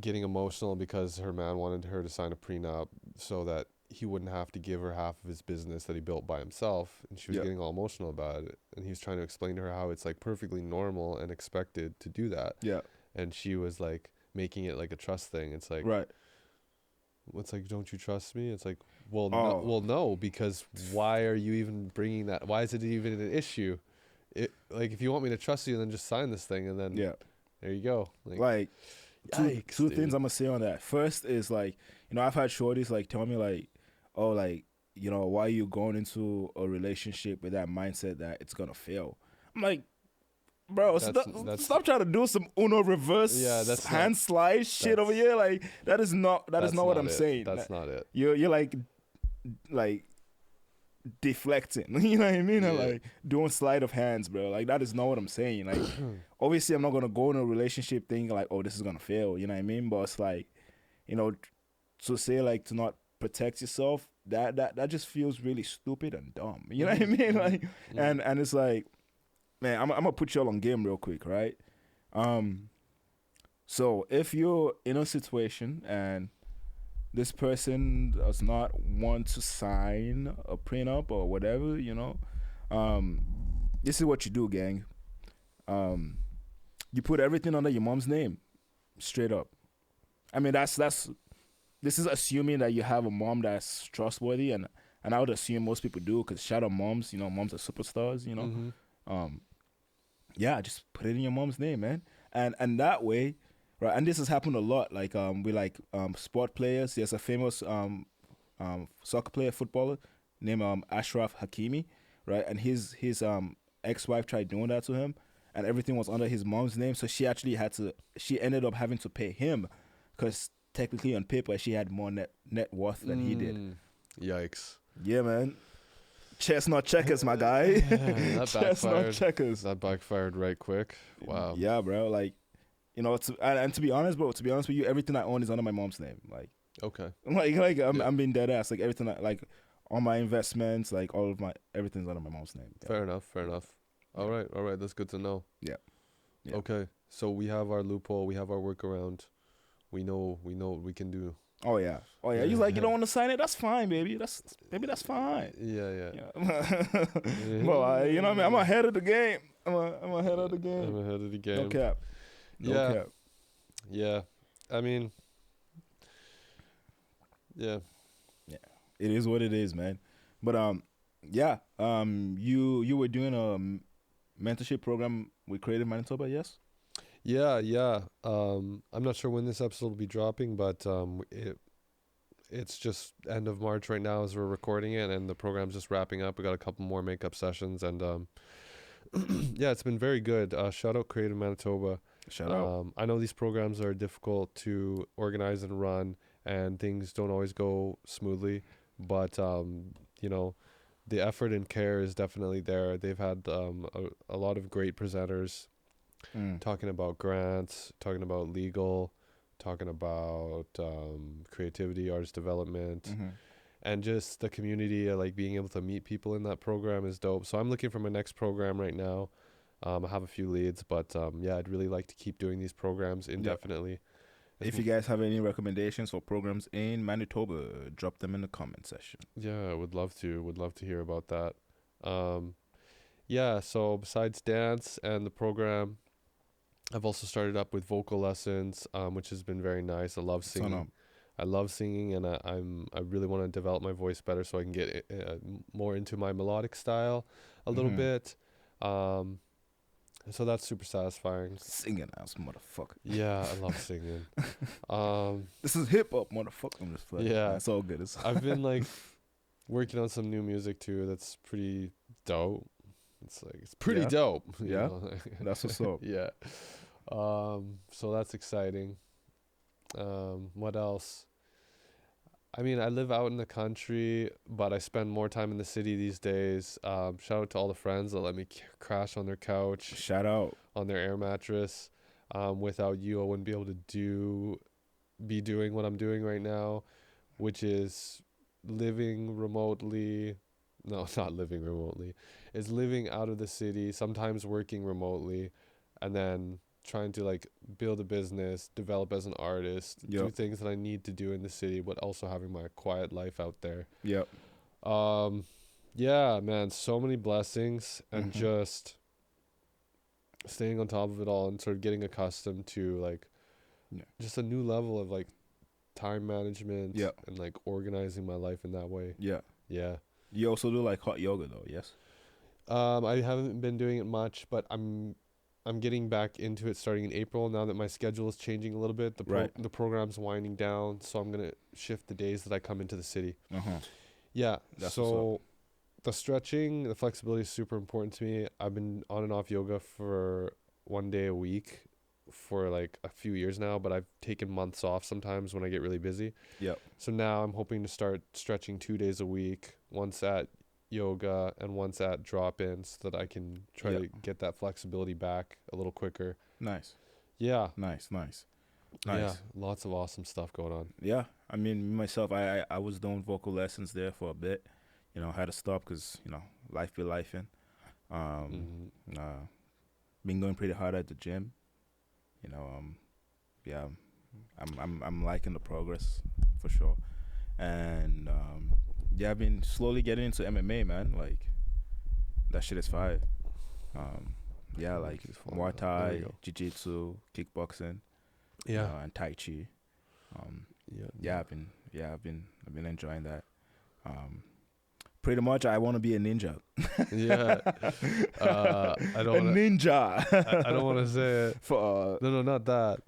B: getting emotional because her man wanted her to sign a prenup so that he wouldn't have to give her half of his business that he built by himself. And she was
A: Yep.
B: getting all emotional about it. And he was trying to explain to her how it's like perfectly normal and expected to do that.
A: Yeah.
B: And she was like making it like a trust thing. It's like,
A: Right.
B: it's like, don't you trust me? It's like, well,
A: Oh.
B: no, because why are you even bringing that? Why is it even an issue? Like, if you want me to trust you, then just sign this thing, and then
A: Yeah.
B: there you go.
A: Like
B: yikes,
A: two
B: dude.
A: things I'm gonna say on that. First is like, I've had shorties like tell me like, oh, like, why are you going into a relationship with that mindset that it's gonna fail? I'm like, bro,
B: That's-
A: stop trying to do some Uno reverse
B: that's
A: hand slide shit over here. Like that is not
B: That's
A: what I'm
B: it.
A: saying.
B: That's not it.
A: You're like deflecting. You know what I mean? Or,
B: Yeah.
A: like doing sleight of hands, bro. Like that is not what I'm saying. Like obviously I'm not gonna go in a relationship thinking like, oh, this is gonna fail. You know what I mean? But it's like, to say like to not protect yourself, that just feels really stupid and dumb. You know what I mean? Like, and it's like, man, I'm gonna put y'all on game real quick, right? So if you're in a situation and this person does not want to sign a prenup or whatever, this is what you do, gang. You put everything under your mom's name, straight up. I mean, this is assuming that you have a mom that's trustworthy, and I would assume most people do, because shout out moms, moms are superstars, Yeah, just put it in your mom's name, man. And that way, right, and this has happened a lot, like with like sport players. There's a famous soccer player, footballer, named Ashraf Hakimi, right? And his ex-wife tried doing that to him, and everything was under his mom's name. So she ended up having to pay him, because technically on paper she had more net worth than he did.
B: Yikes.
A: Yeah, man. Chestnut checkers, my guy.
B: That
A: Chestnut
B: backfired.
A: checkers.
B: That backfired right quick. Wow.
A: Yeah, bro. Like, and to be honest, bro. To be honest with you, everything I own is under my mom's name. Like,
B: Okay.
A: I'm being dead ass. Like everything, all my investments, like all of everything's under my mom's name. Yeah.
B: Fair enough. All right. That's good to know.
A: Yeah.
B: Okay. So we have our loophole. We have our workaround. We know what we can do.
A: Oh yeah. He's like, you don't want to sign it? That's fine, baby. That's fine.
B: Yeah.
A: Well, you know what I mean. I'm ahead of the game. I'm ahead of the game.
B: I'm ahead of the game.
A: No cap. No cap.
B: Yeah. I mean. Yeah.
A: It is what it is, man. But you were doing a mentorship program with Creative Manitoba, yes?
B: Yeah. I'm not sure when this episode will be dropping, but it's just end of March right now as we're recording it, and the program's just wrapping up. We got a couple more makeup sessions, and yeah, it's been very good. Shout out Creative Manitoba.
A: Shout out.
B: I know these programs are difficult to organize and run, and things don't always go smoothly, but the effort and care is definitely there. They've had a lot of great presenters talking about grants, talking about legal, talking about creativity, artist development, and just the community. Like being able to meet people in that program is dope. So I'm looking for my next program right now. I have a few leads, but I'd really like to keep doing these programs indefinitely.
A: If you guys have any recommendations for programs in Manitoba, drop them in the comment section.
B: Yeah, I would love to. Would love to hear about that. So besides dance and the program, I've also started up with vocal lessons, which has been very nice. I love singing. And I really want to develop my voice better so I can get more into my melodic style a little bit. So that's super satisfying.
A: Singing ass motherfucker.
B: Yeah, I love singing.
A: This is hip hop, motherfucker. I'm just playing.
B: Yeah,
A: it's all good.
B: I've been like working on some new music too. That's pretty dope. It's pretty dope.
A: Yeah, that's what's up.
B: Yeah. So that's exciting. What else? I mean, I live out in the country, but I spend more time in the city these days. Shout out to all the friends that let me crash on their couch.
A: Shout out.
B: On their air mattress. Without you, I wouldn't be able to be doing what I'm doing right now, which is living remotely. No, not living remotely. It's living out of the city, sometimes working remotely, and then trying to like build a business, develop as an artist, do things that I need to do in the city, but also having my quiet life out there.
A: Yep.
B: Yeah, man, so many blessings, and just staying on top of it all and sort of getting accustomed to like just a new level of like time management and like organizing my life in that way. Yeah.
A: You also do like hot yoga though, yes?
B: I haven't been doing it much, but I'm getting back into it starting in April now that my schedule is changing a little bit. The program's winding down, so I'm going to shift the days that I come into the city. Yeah, so the stretching, the flexibility is super important to me. I've been on and off yoga for 1 day a week for like a few years now, but I've taken months off sometimes when I get really busy. So now I'm hoping to start stretching 2 days a week, once at yoga and once at drop-ins, so that I can try to get that flexibility back a little quicker.
A: Nice.
B: Yeah.
A: Nice.
B: Yeah, lots of awesome stuff going on.
A: Yeah, I mean, myself, I was doing vocal lessons there for a bit. I had to stop because, life be lifing. Been going pretty hard at the gym. I'm liking the progress for sure. And I've been slowly getting into MMA, man. Like, that shit is fire. Like Muay Thai, Jiu-Jitsu, kickboxing, and Tai Chi. I've been enjoying that. Pretty much, I want to be a ninja.
B: I don't.
A: Ninja.
B: I don't want to say it.
A: For
B: no, not that.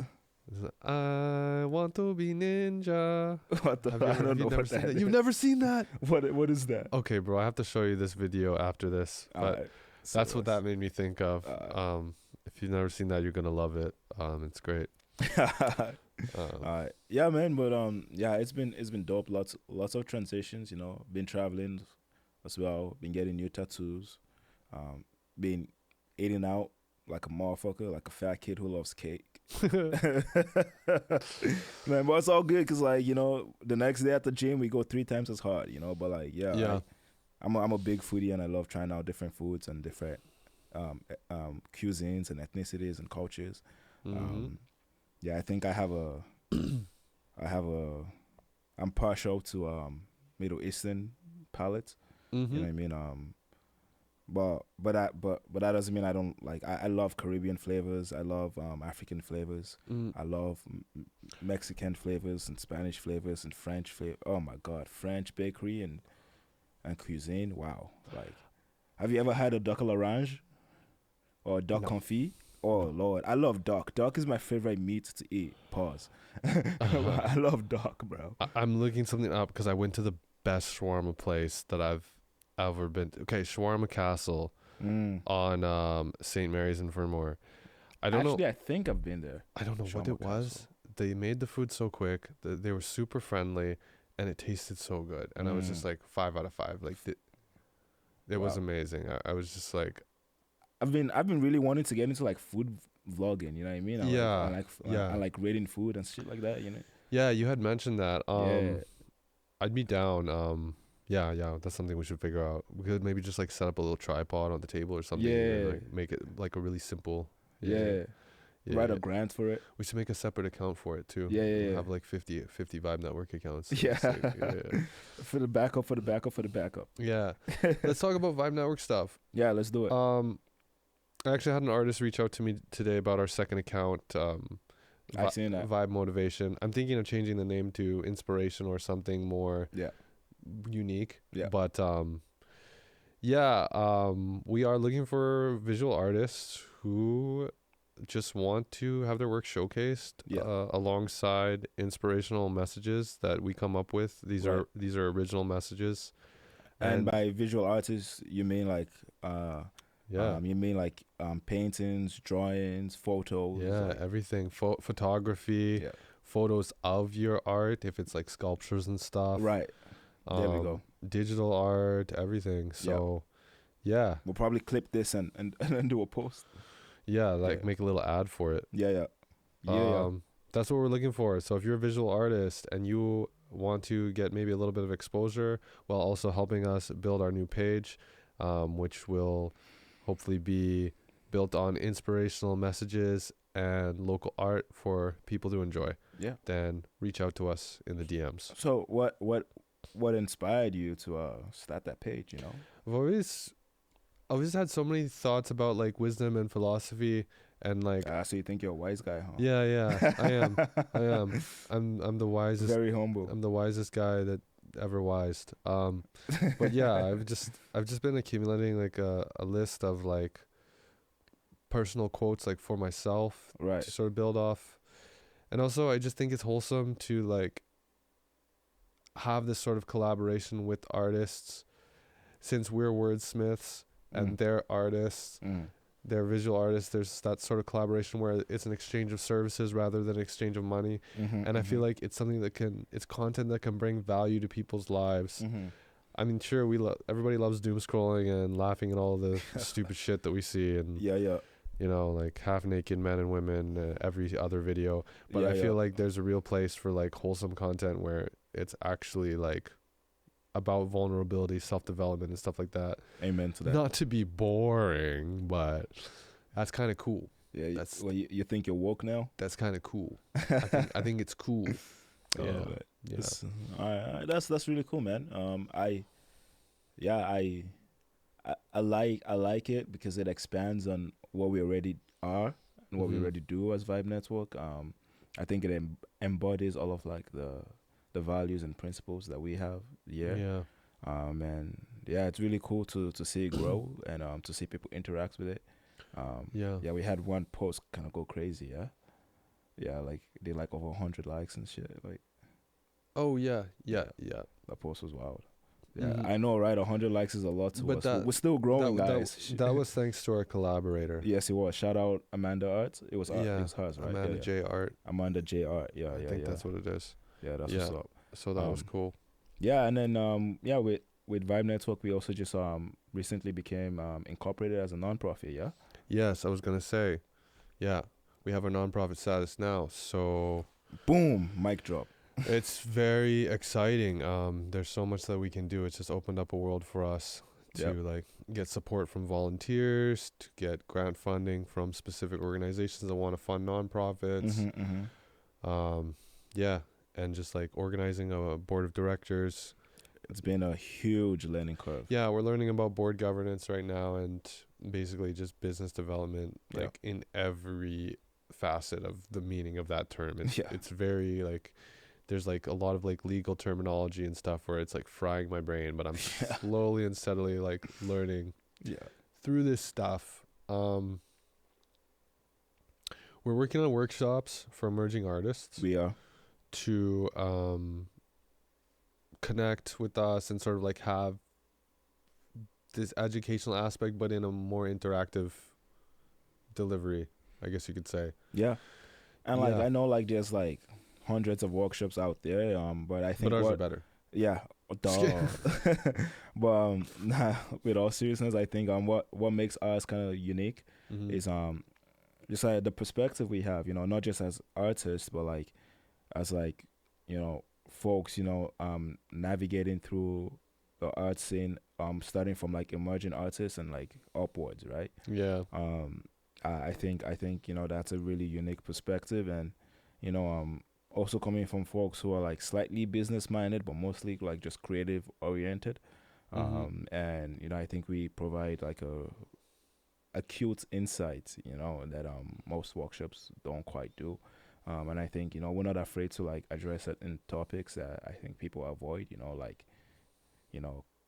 B: I want to be ninja.
A: What the? I don't know
B: never
A: what
B: seen
A: that
B: that?
A: is.
B: You've never seen that?
A: What is that?
B: Okay, bro. I have to show you this video after this. But
A: Alright.
B: that's what that made me think of.
A: Uh,
B: If you've never seen that, you're gonna love it. It's great.
A: Alright. Yeah, man. But yeah, it's been dope. Lots of transitions. Been traveling as well. Been getting new tattoos. Been eating out like a motherfucker, like a fat kid who loves cake. Man, but it's all good because the next day at the gym we go 3 times as hard. But
B: Yeah.
A: I'm a big foodie and I love trying out different foods and different cuisines and ethnicities and cultures.
B: Mhm.
A: Yeah, I think I'm partial to Middle Eastern palates. You know what I
B: Mhm.
A: mean? But that doesn't mean I don't like. I love Caribbean flavors. I love African flavors.
B: Mm.
A: I love Mexican flavors and Spanish flavors and French flavor. Oh my God, French bakery and cuisine. Wow. Like, have you ever had a duck à l'orange or duck
B: No.
A: confit? Oh
B: No.
A: Lord, I love duck. Duck is my favorite meat to eat. Pause. I love duck, bro.
B: I'm looking something up because I went to the best shawarma place that I've ever been to. Okay, Shawarma Castle
A: Mm.
B: on St. Mary's in Fermor. I don't know.
A: Actually, I think I've been there.
B: I don't know what
A: Shawarma
B: it was.
A: Castle.
B: They made the food so quick. They were super friendly, and it tasted so good. And I was just like 5 out of 5. Like it was
A: Wow.
B: amazing. I was just like,
A: I've been really wanting to get into like food vlogging. You know what I mean?
B: yeah,
A: I
B: yeah,
A: like rating food and shit like that.
B: yeah. You had mentioned that.
A: Yeah.
B: I'd be down. Yeah, yeah. That's something we should figure out. We could maybe just like set up a little tripod on the table or something, and
A: Yeah.
B: like make it like a really simple.
A: Yeah.
B: Yeah,
A: Write
B: yeah.
A: a grant for it.
B: We should make a separate account for it too.
A: Yeah, yeah,
B: We'll
A: yeah.
B: have like 50 Vybe Netwrk accounts.
A: Yeah.
B: Just like, yeah.
A: For the backup, for the backup, for the backup.
B: Yeah. Let's talk about Vybe Netwrk stuff.
A: Yeah, let's do it.
B: I actually had an artist reach out to me today about our second account.
A: I seen that.
B: Vybe Motivation. I'm thinking of changing the name to Inspiration or something more
A: Yeah.
B: unique.
A: Yeah.
B: But yeah, we are looking for visual artists who just want to have their work showcased alongside inspirational messages that we come up with. These
A: Right.
B: are original messages.
A: And by visual artists, you mean like paintings, drawings, photos.
B: Yeah,
A: like,
B: everything. Photography,
A: yeah.
B: photos of your art, if it's like sculptures and stuff.
A: Right. There we go.
B: Digital art, everything. So, yeah.
A: We'll probably clip this and do a post.
B: Yeah, like
A: Yeah.
B: make a little ad for it.
A: Yeah. Yeah.
B: That's what we're looking for. So if you're a visual artist and you want to get maybe a little bit of exposure while also helping us build our new page, which will hopefully be built on inspirational messages and local art for people to enjoy,
A: Yeah.
B: then reach out to us in the DMs.
A: So what inspired you to start that page?
B: I've always had so many thoughts about like wisdom and philosophy and like
A: So you think you're a wise guy, huh?
B: yeah, I am. I'm the wisest.
A: Very humble.
B: I'm the wisest guy that ever wised. But yeah, I've just been accumulating like a list of like personal quotes like for myself
A: Right.
B: to sort of build off. And also I just think it's wholesome to like have this sort of collaboration with artists since we're wordsmiths and they're artists. They're visual artists. There's that sort of collaboration where it's an exchange of services rather than exchange of money. And I feel like it's something it's content that can bring value to people's lives. I mean, sure, everybody loves doom scrolling and laughing at all the stupid shit that we see, and
A: yeah.
B: like half naked men and women every other video. But
A: Yeah,
B: I feel
A: yeah.
B: like there's a real place for like wholesome content where it's actually like about vulnerability, self-development, and stuff like that.
A: Amen to that.
B: Not to be boring, but that's kind of cool.
A: Yeah.
B: That's-
A: Well, you think you're woke now?
B: That's kind of cool. I think it's cool.
A: Oh,
B: Yeah.
A: man.
B: Yeah.
A: All right. That's really cool, man. I like it because it expands on what we already are and what we already do as Vybe Netwrk. I think it embodies all of like the values and principles that we have.
B: Yeah.
A: And yeah, it's really cool to see it grow and to see people interact with it.
B: Yeah.
A: Yeah, we had one post kind of go crazy. Yeah. Yeah, like they like over 100 likes and shit. Like
B: Oh yeah,
A: yeah,
B: yeah, yeah.
A: that post was wild. Yeah,
B: Hmm.
A: I know, right? 100 likes is a lot to
B: But
A: us. We're still growing,
B: that
A: guys.
B: that was thanks to our collaborator.
A: Yes, it was. Shout out Amanda Art. It
B: Yeah,
A: was hers, right? Yeah,
B: Amanda
A: yeah.
B: J Art.
A: Amanda J Art. Yeah,
B: I
A: yeah,
B: think
A: yeah.
B: that's what it is.
A: Yeah, that's what's
B: Yeah.
A: up.
B: So that was
A: Um,
B: cool.
A: yeah, and then yeah, with Vybe Netwrk, we also just recently became incorporated as a nonprofit. Yeah.
B: Yes, I was gonna say. Yeah, we have our nonprofit status now, so
A: Boom, mic drop.
B: it's very exciting. There's so much that we can do. It's just opened up a world for us to
A: Yep.
B: like get support from volunteers, to get grant funding from specific organizations that want to fund nonprofits.
A: Mm-hmm, mm-hmm.
B: Yeah, and just like organizing a board of directors.
A: It's been a huge learning curve.
B: Yeah, we're learning about board governance right now and basically just business development,
A: Yeah.
B: like in every facet of the meaning of that term.
A: Yeah.
B: It's very like there's like a lot of like legal terminology and stuff where it's like frying my brain, but I'm
A: Yeah.
B: slowly and steadily like learning
A: Yeah.
B: through this stuff. We're working on workshops for emerging artists
A: We are.
B: to connect with us and sort of like have this educational aspect, but in a more interactive delivery, I guess you could say.
A: Yeah. And like
B: Yeah.
A: I know like there's like hundreds of workshops out there. But I think
B: But ours are
A: what
B: better.
A: yeah, duh. But nah, with all seriousness, I think what makes us kind of unique
B: Mm-hmm.
A: is just like the perspective we have, not just as artists, but like as like, folks, navigating through the art scene, starting from like emerging artists and like upwards, right?
B: Yeah.
A: I think that's a really unique perspective, and also coming from folks who are like slightly business minded, but mostly like just creative oriented. And I think we provide like a acute insight, that most workshops don't quite do. And I think we're not afraid to like address certain topics that I think people avoid. Like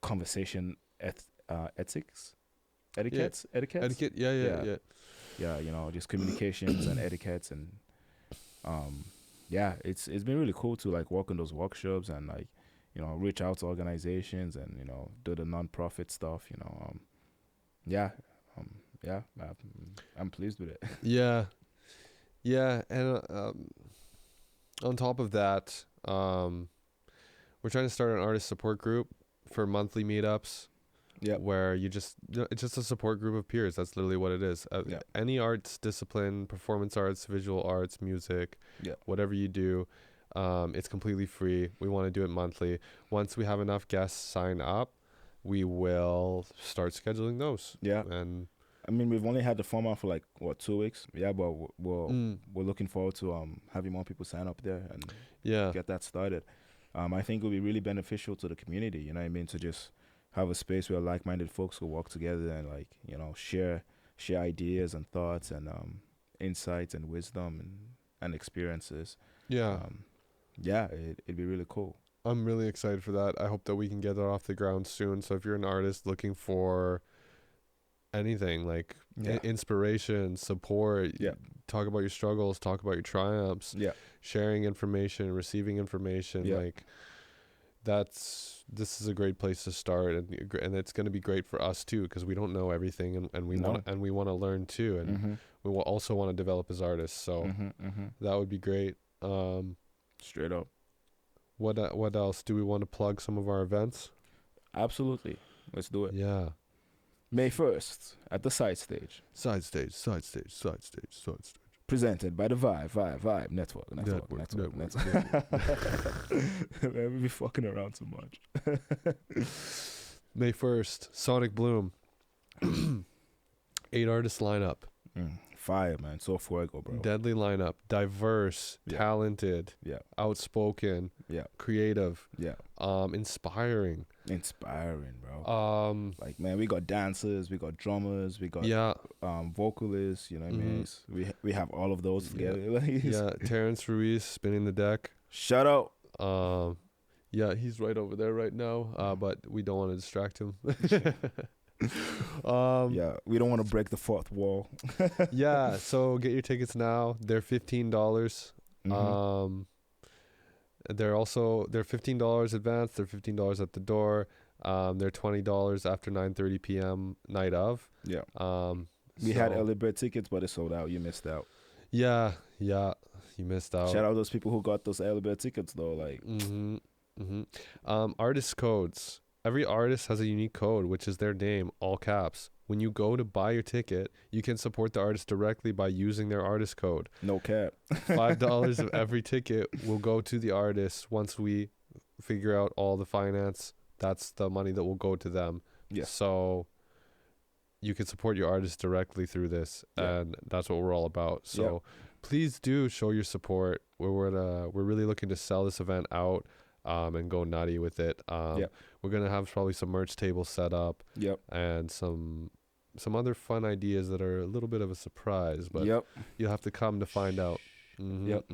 A: conversation ethics, etiquettes.
B: Etiquette. Yeah, yeah,
A: Yeah,
B: yeah.
A: yeah. Just communications and etiquettes, and yeah, it's been really cool to like work on those workshops and like reach out to organizations and do the nonprofit stuff. Yeah, um, yeah, I'm pleased with it.
B: Yeah. Yeah. And on top of that, we're trying to start an artist support group for monthly meetups.
A: Yep.
B: Where it's just a support group of peers. That's literally what it is.
A: Yep.
B: Any arts discipline, performance arts, visual arts, music,
A: Yep.
B: whatever you do, it's completely free. We want to do it monthly. Once we have enough guests sign up, we will start scheduling those.
A: Yeah.
B: And
A: I mean, we've only had the format for like 2 weeks. Yeah, but we're looking forward to having more people sign up there and
B: yeah,
A: get that started. I think it will be really beneficial to the community. You know what I mean? To just have a space where like-minded folks will work together and like share ideas and thoughts and insights and wisdom and experiences.
B: yeah.
A: Yeah, it'd be really cool.
B: I'm really excited for that. I hope that we can get that off the ground soon. So if you're an artist looking for anything like
A: Yeah.
B: inspiration, support,
A: Yeah.
B: talk about your struggles, talk about your triumphs,
A: Yeah.
B: sharing information, receiving information,
A: Yeah.
B: like this is a great place to start, and it's going to be great for us too, because we don't know everything, and we
A: No.
B: want to learn too, and
A: Mm-hmm.
B: we will also want to develop as artists, so
A: Mm-hmm.
B: that would be great.
A: Straight up.
B: What else do we want to plug? Some of our events?
A: Absolutely. Let's do it.
B: Yeah.
A: May 1st at the side stage.
B: Side stage.
A: Presented by the Vybe Netwrk. Man, we be fucking around too much.
B: May 1st, Sonic Bloom. 8 artist lineup.
A: Fire, man. So fuego, bro.
B: Deadly lineup. Diverse,
A: Yeah.
B: talented,
A: Yeah.
B: outspoken,
A: Yeah.
B: creative,
A: Yeah.
B: inspiring.
A: Inspiring, bro. Like, man, we got dancers, we got drummers, we got
B: Yeah.
A: vocalists, you know what I mean? We have all of those together.
B: Yeah, Terrence Ruiz spinning the deck.
A: Shout out.
B: Yeah, he's right over there right now, but we don't want to distract him.
A: Yeah, we don't want to break the fourth wall.
B: Yeah, so get your tickets now. They're $15.
A: Mhm.
B: They're $15 advance. They're $15 at the door. They're $20 after 9:30 p.m. night of.
A: Yeah.
B: Um,
A: We had
B: so
A: early bird tickets, but it sold out. You missed out.
B: yeah, you missed
A: Shout
B: out.
A: out those people who got those early bird tickets though. Like,
B: Mm-hmm. Mm-hmm. Artist codes. Every artist has a unique code, which is their name, all caps. When you go to buy your ticket, you can support the artist directly by using their artist code.
A: no cap.
B: $5 of every ticket will go to the artist once we figure out all the finance. That's the money that will go to them.
A: Yeah.
B: So you can support your artist directly through this,
A: Yeah.
B: and that's what we're all about. So please do show your support. We're really looking to sell this event out, and go nutty with it. We're gonna have probably some merch tables set up,
A: Yep.
B: and some other fun ideas that are a little bit of a surprise, but
A: Yep.
B: you'll have to come to find out.
A: Yep.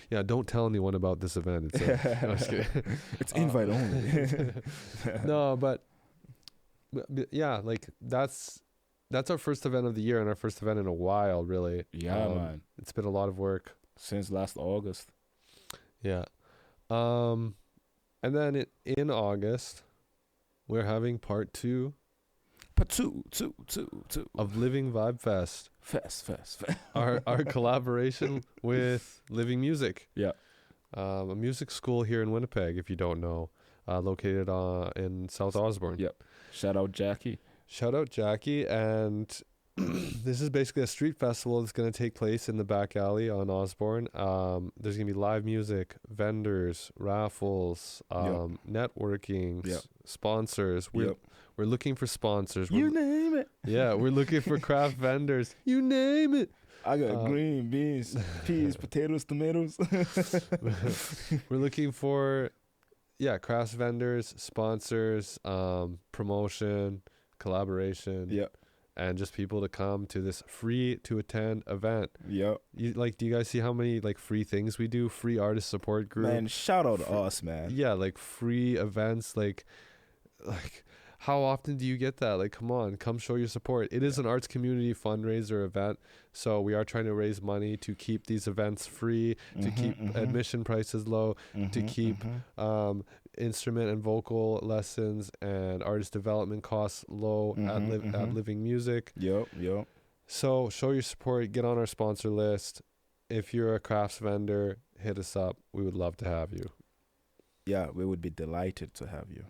B: Yeah, don't tell anyone about this event. It's no, just kidding.
A: It's invite only.
B: No, but yeah, like that's our first event of the year and our first event in a while, really.
A: Yeah, man.
B: It's been a lot of work.
A: Since last August.
B: Yeah. And then in August, we're having part 2
A: But two.
B: of Living Vibe Fest.
A: Fast.
B: Our collaboration with Living Music.
A: Yeah.
B: A music school here in Winnipeg, if you don't know, located in South Osborne.
A: Yep. Shout out Jackie.
B: Shout out Jackie, and this is basically a street festival that's going to take place in the back alley on Osborne. There's going to be live music, vendors, raffles, networking, sponsors. We're looking for sponsors.
A: You name it.
B: Yeah, we're looking for craft vendors. You name it.
A: I got green beans, peas, potatoes, tomatoes.
B: We're looking for crafts vendors, sponsors, promotion, collaboration.
A: Yep.
B: And just people to come to this free to attend event.
A: Yep.
B: Do you guys see how many like free things we do? Free artist support group.
A: Man, shout out to us, man.
B: Yeah, like free events, like how often do you get that? Like, come show your support. It is an arts community fundraiser event, so we are trying to raise money to keep these events free, to keep admission prices low, to keep instrument and vocal lessons and artist development costs low at Living Music.
A: Yep.
B: So show your support. Get on our sponsor list. If you're a crafts vendor, hit us up. We would love to have you.
A: Yeah, we would be delighted to have you.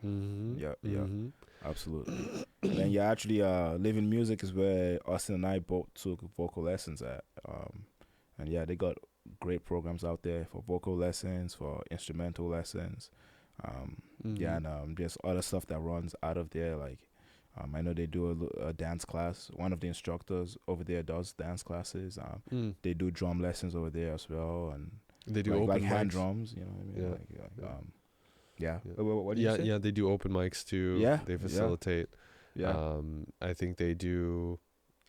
A: Yeah. Absolutely. And yeah, actually, Living Music is where Austin and I both took vocal lessons at. And yeah, they got great programs out there for vocal lessons, for instrumental lessons. Yeah, and there's other stuff that runs out of there. Like, I know they do a dance class. One of the instructors over there does dance classes. They do drum lessons over there as well, and
B: they do
A: like
B: open
A: hand
B: mics.
A: drums. You know what I mean?
B: Yeah.
A: What do you say?
B: Yeah, they do open mics too.
A: Yeah,
B: They facilitate.
A: Yeah.
B: I think they do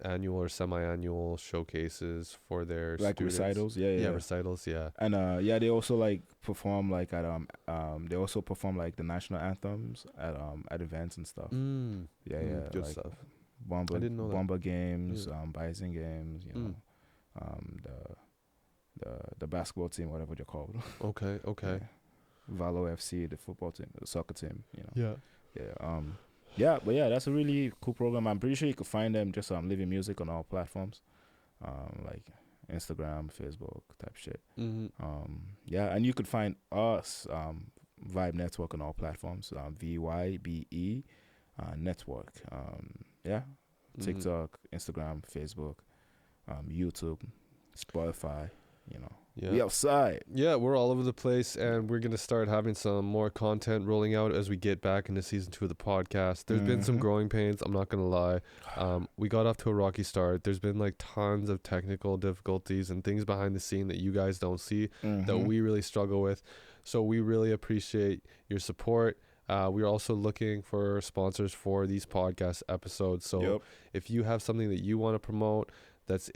B: annual or semi-annual showcases for their
A: Like
B: students.
A: recitals. Yeah.
B: Recitals, yeah.
A: And they also like perform like at they also perform like the national anthems at events and stuff.
B: Good
A: like
B: stuff.
A: Bomber,
B: I didn't know that.
A: Bomber games,
B: Yeah.
A: Bison games, you know, the basketball team, whatever they're called.
B: Okay.
A: Yeah. Valo FC, the football team, the soccer team, you know.
B: Yeah.
A: But yeah, that's a really cool program. I'm pretty sure you could find them just Living Music on all platforms, like Instagram, Facebook type shit. And you could find us, Vybe Netwrk on all platforms, VYBE Network. TikTok, Instagram, Facebook, YouTube, Spotify, you know.
B: Yeah.
A: We outside.
B: Yeah, we're all over the place, and we're going to start having some more content rolling out as we get back into season 2 of the podcast. There's been some growing pains, I'm not going to lie. We got off to a rocky start. There's been like tons of technical difficulties and things behind the scene that you guys don't see that we really struggle with. So we really appreciate your support. We're also looking for sponsors for these podcast episodes. So if you have something that you want to promote that's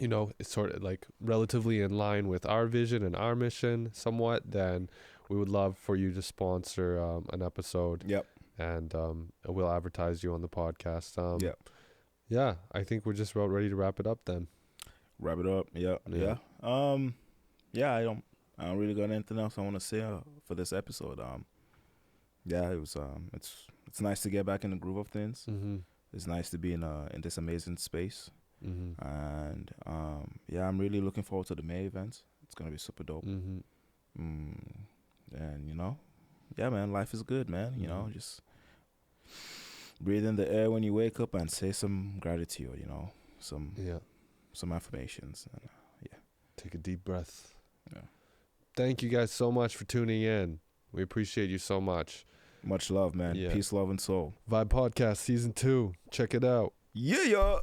B: it's sort of like relatively in line with our vision and our mission somewhat, then we would love for you to sponsor an episode. and we'll advertise you on the podcast.
A: Yeah.
B: Yeah, I think we're just about ready to wrap it up then.
A: Wrap it up. Yeah.
B: Yeah.
A: Yeah. I don't really got anything else I want to say for this episode. Yeah, it was. It's nice to get back in the groove of things.
B: Mm-hmm.
A: It's nice to be in this amazing space.
B: Mm-hmm.
A: And yeah, I'm really looking forward to the May event. It's gonna be super dope.
B: Mm-hmm.
A: And yeah, man, life is good, man.
B: Mm-hmm.
A: Just breathe in the air when you wake up and say some gratitude. Some affirmations. And,
B: Take a deep breath.
A: yeah.
B: Thank you guys so much for tuning in. We appreciate you so much.
A: Much love, man.
B: Yeah.
A: Peace, love, and soul.
B: Vybe Podcast Season 2. Check it out.
A: Yeah.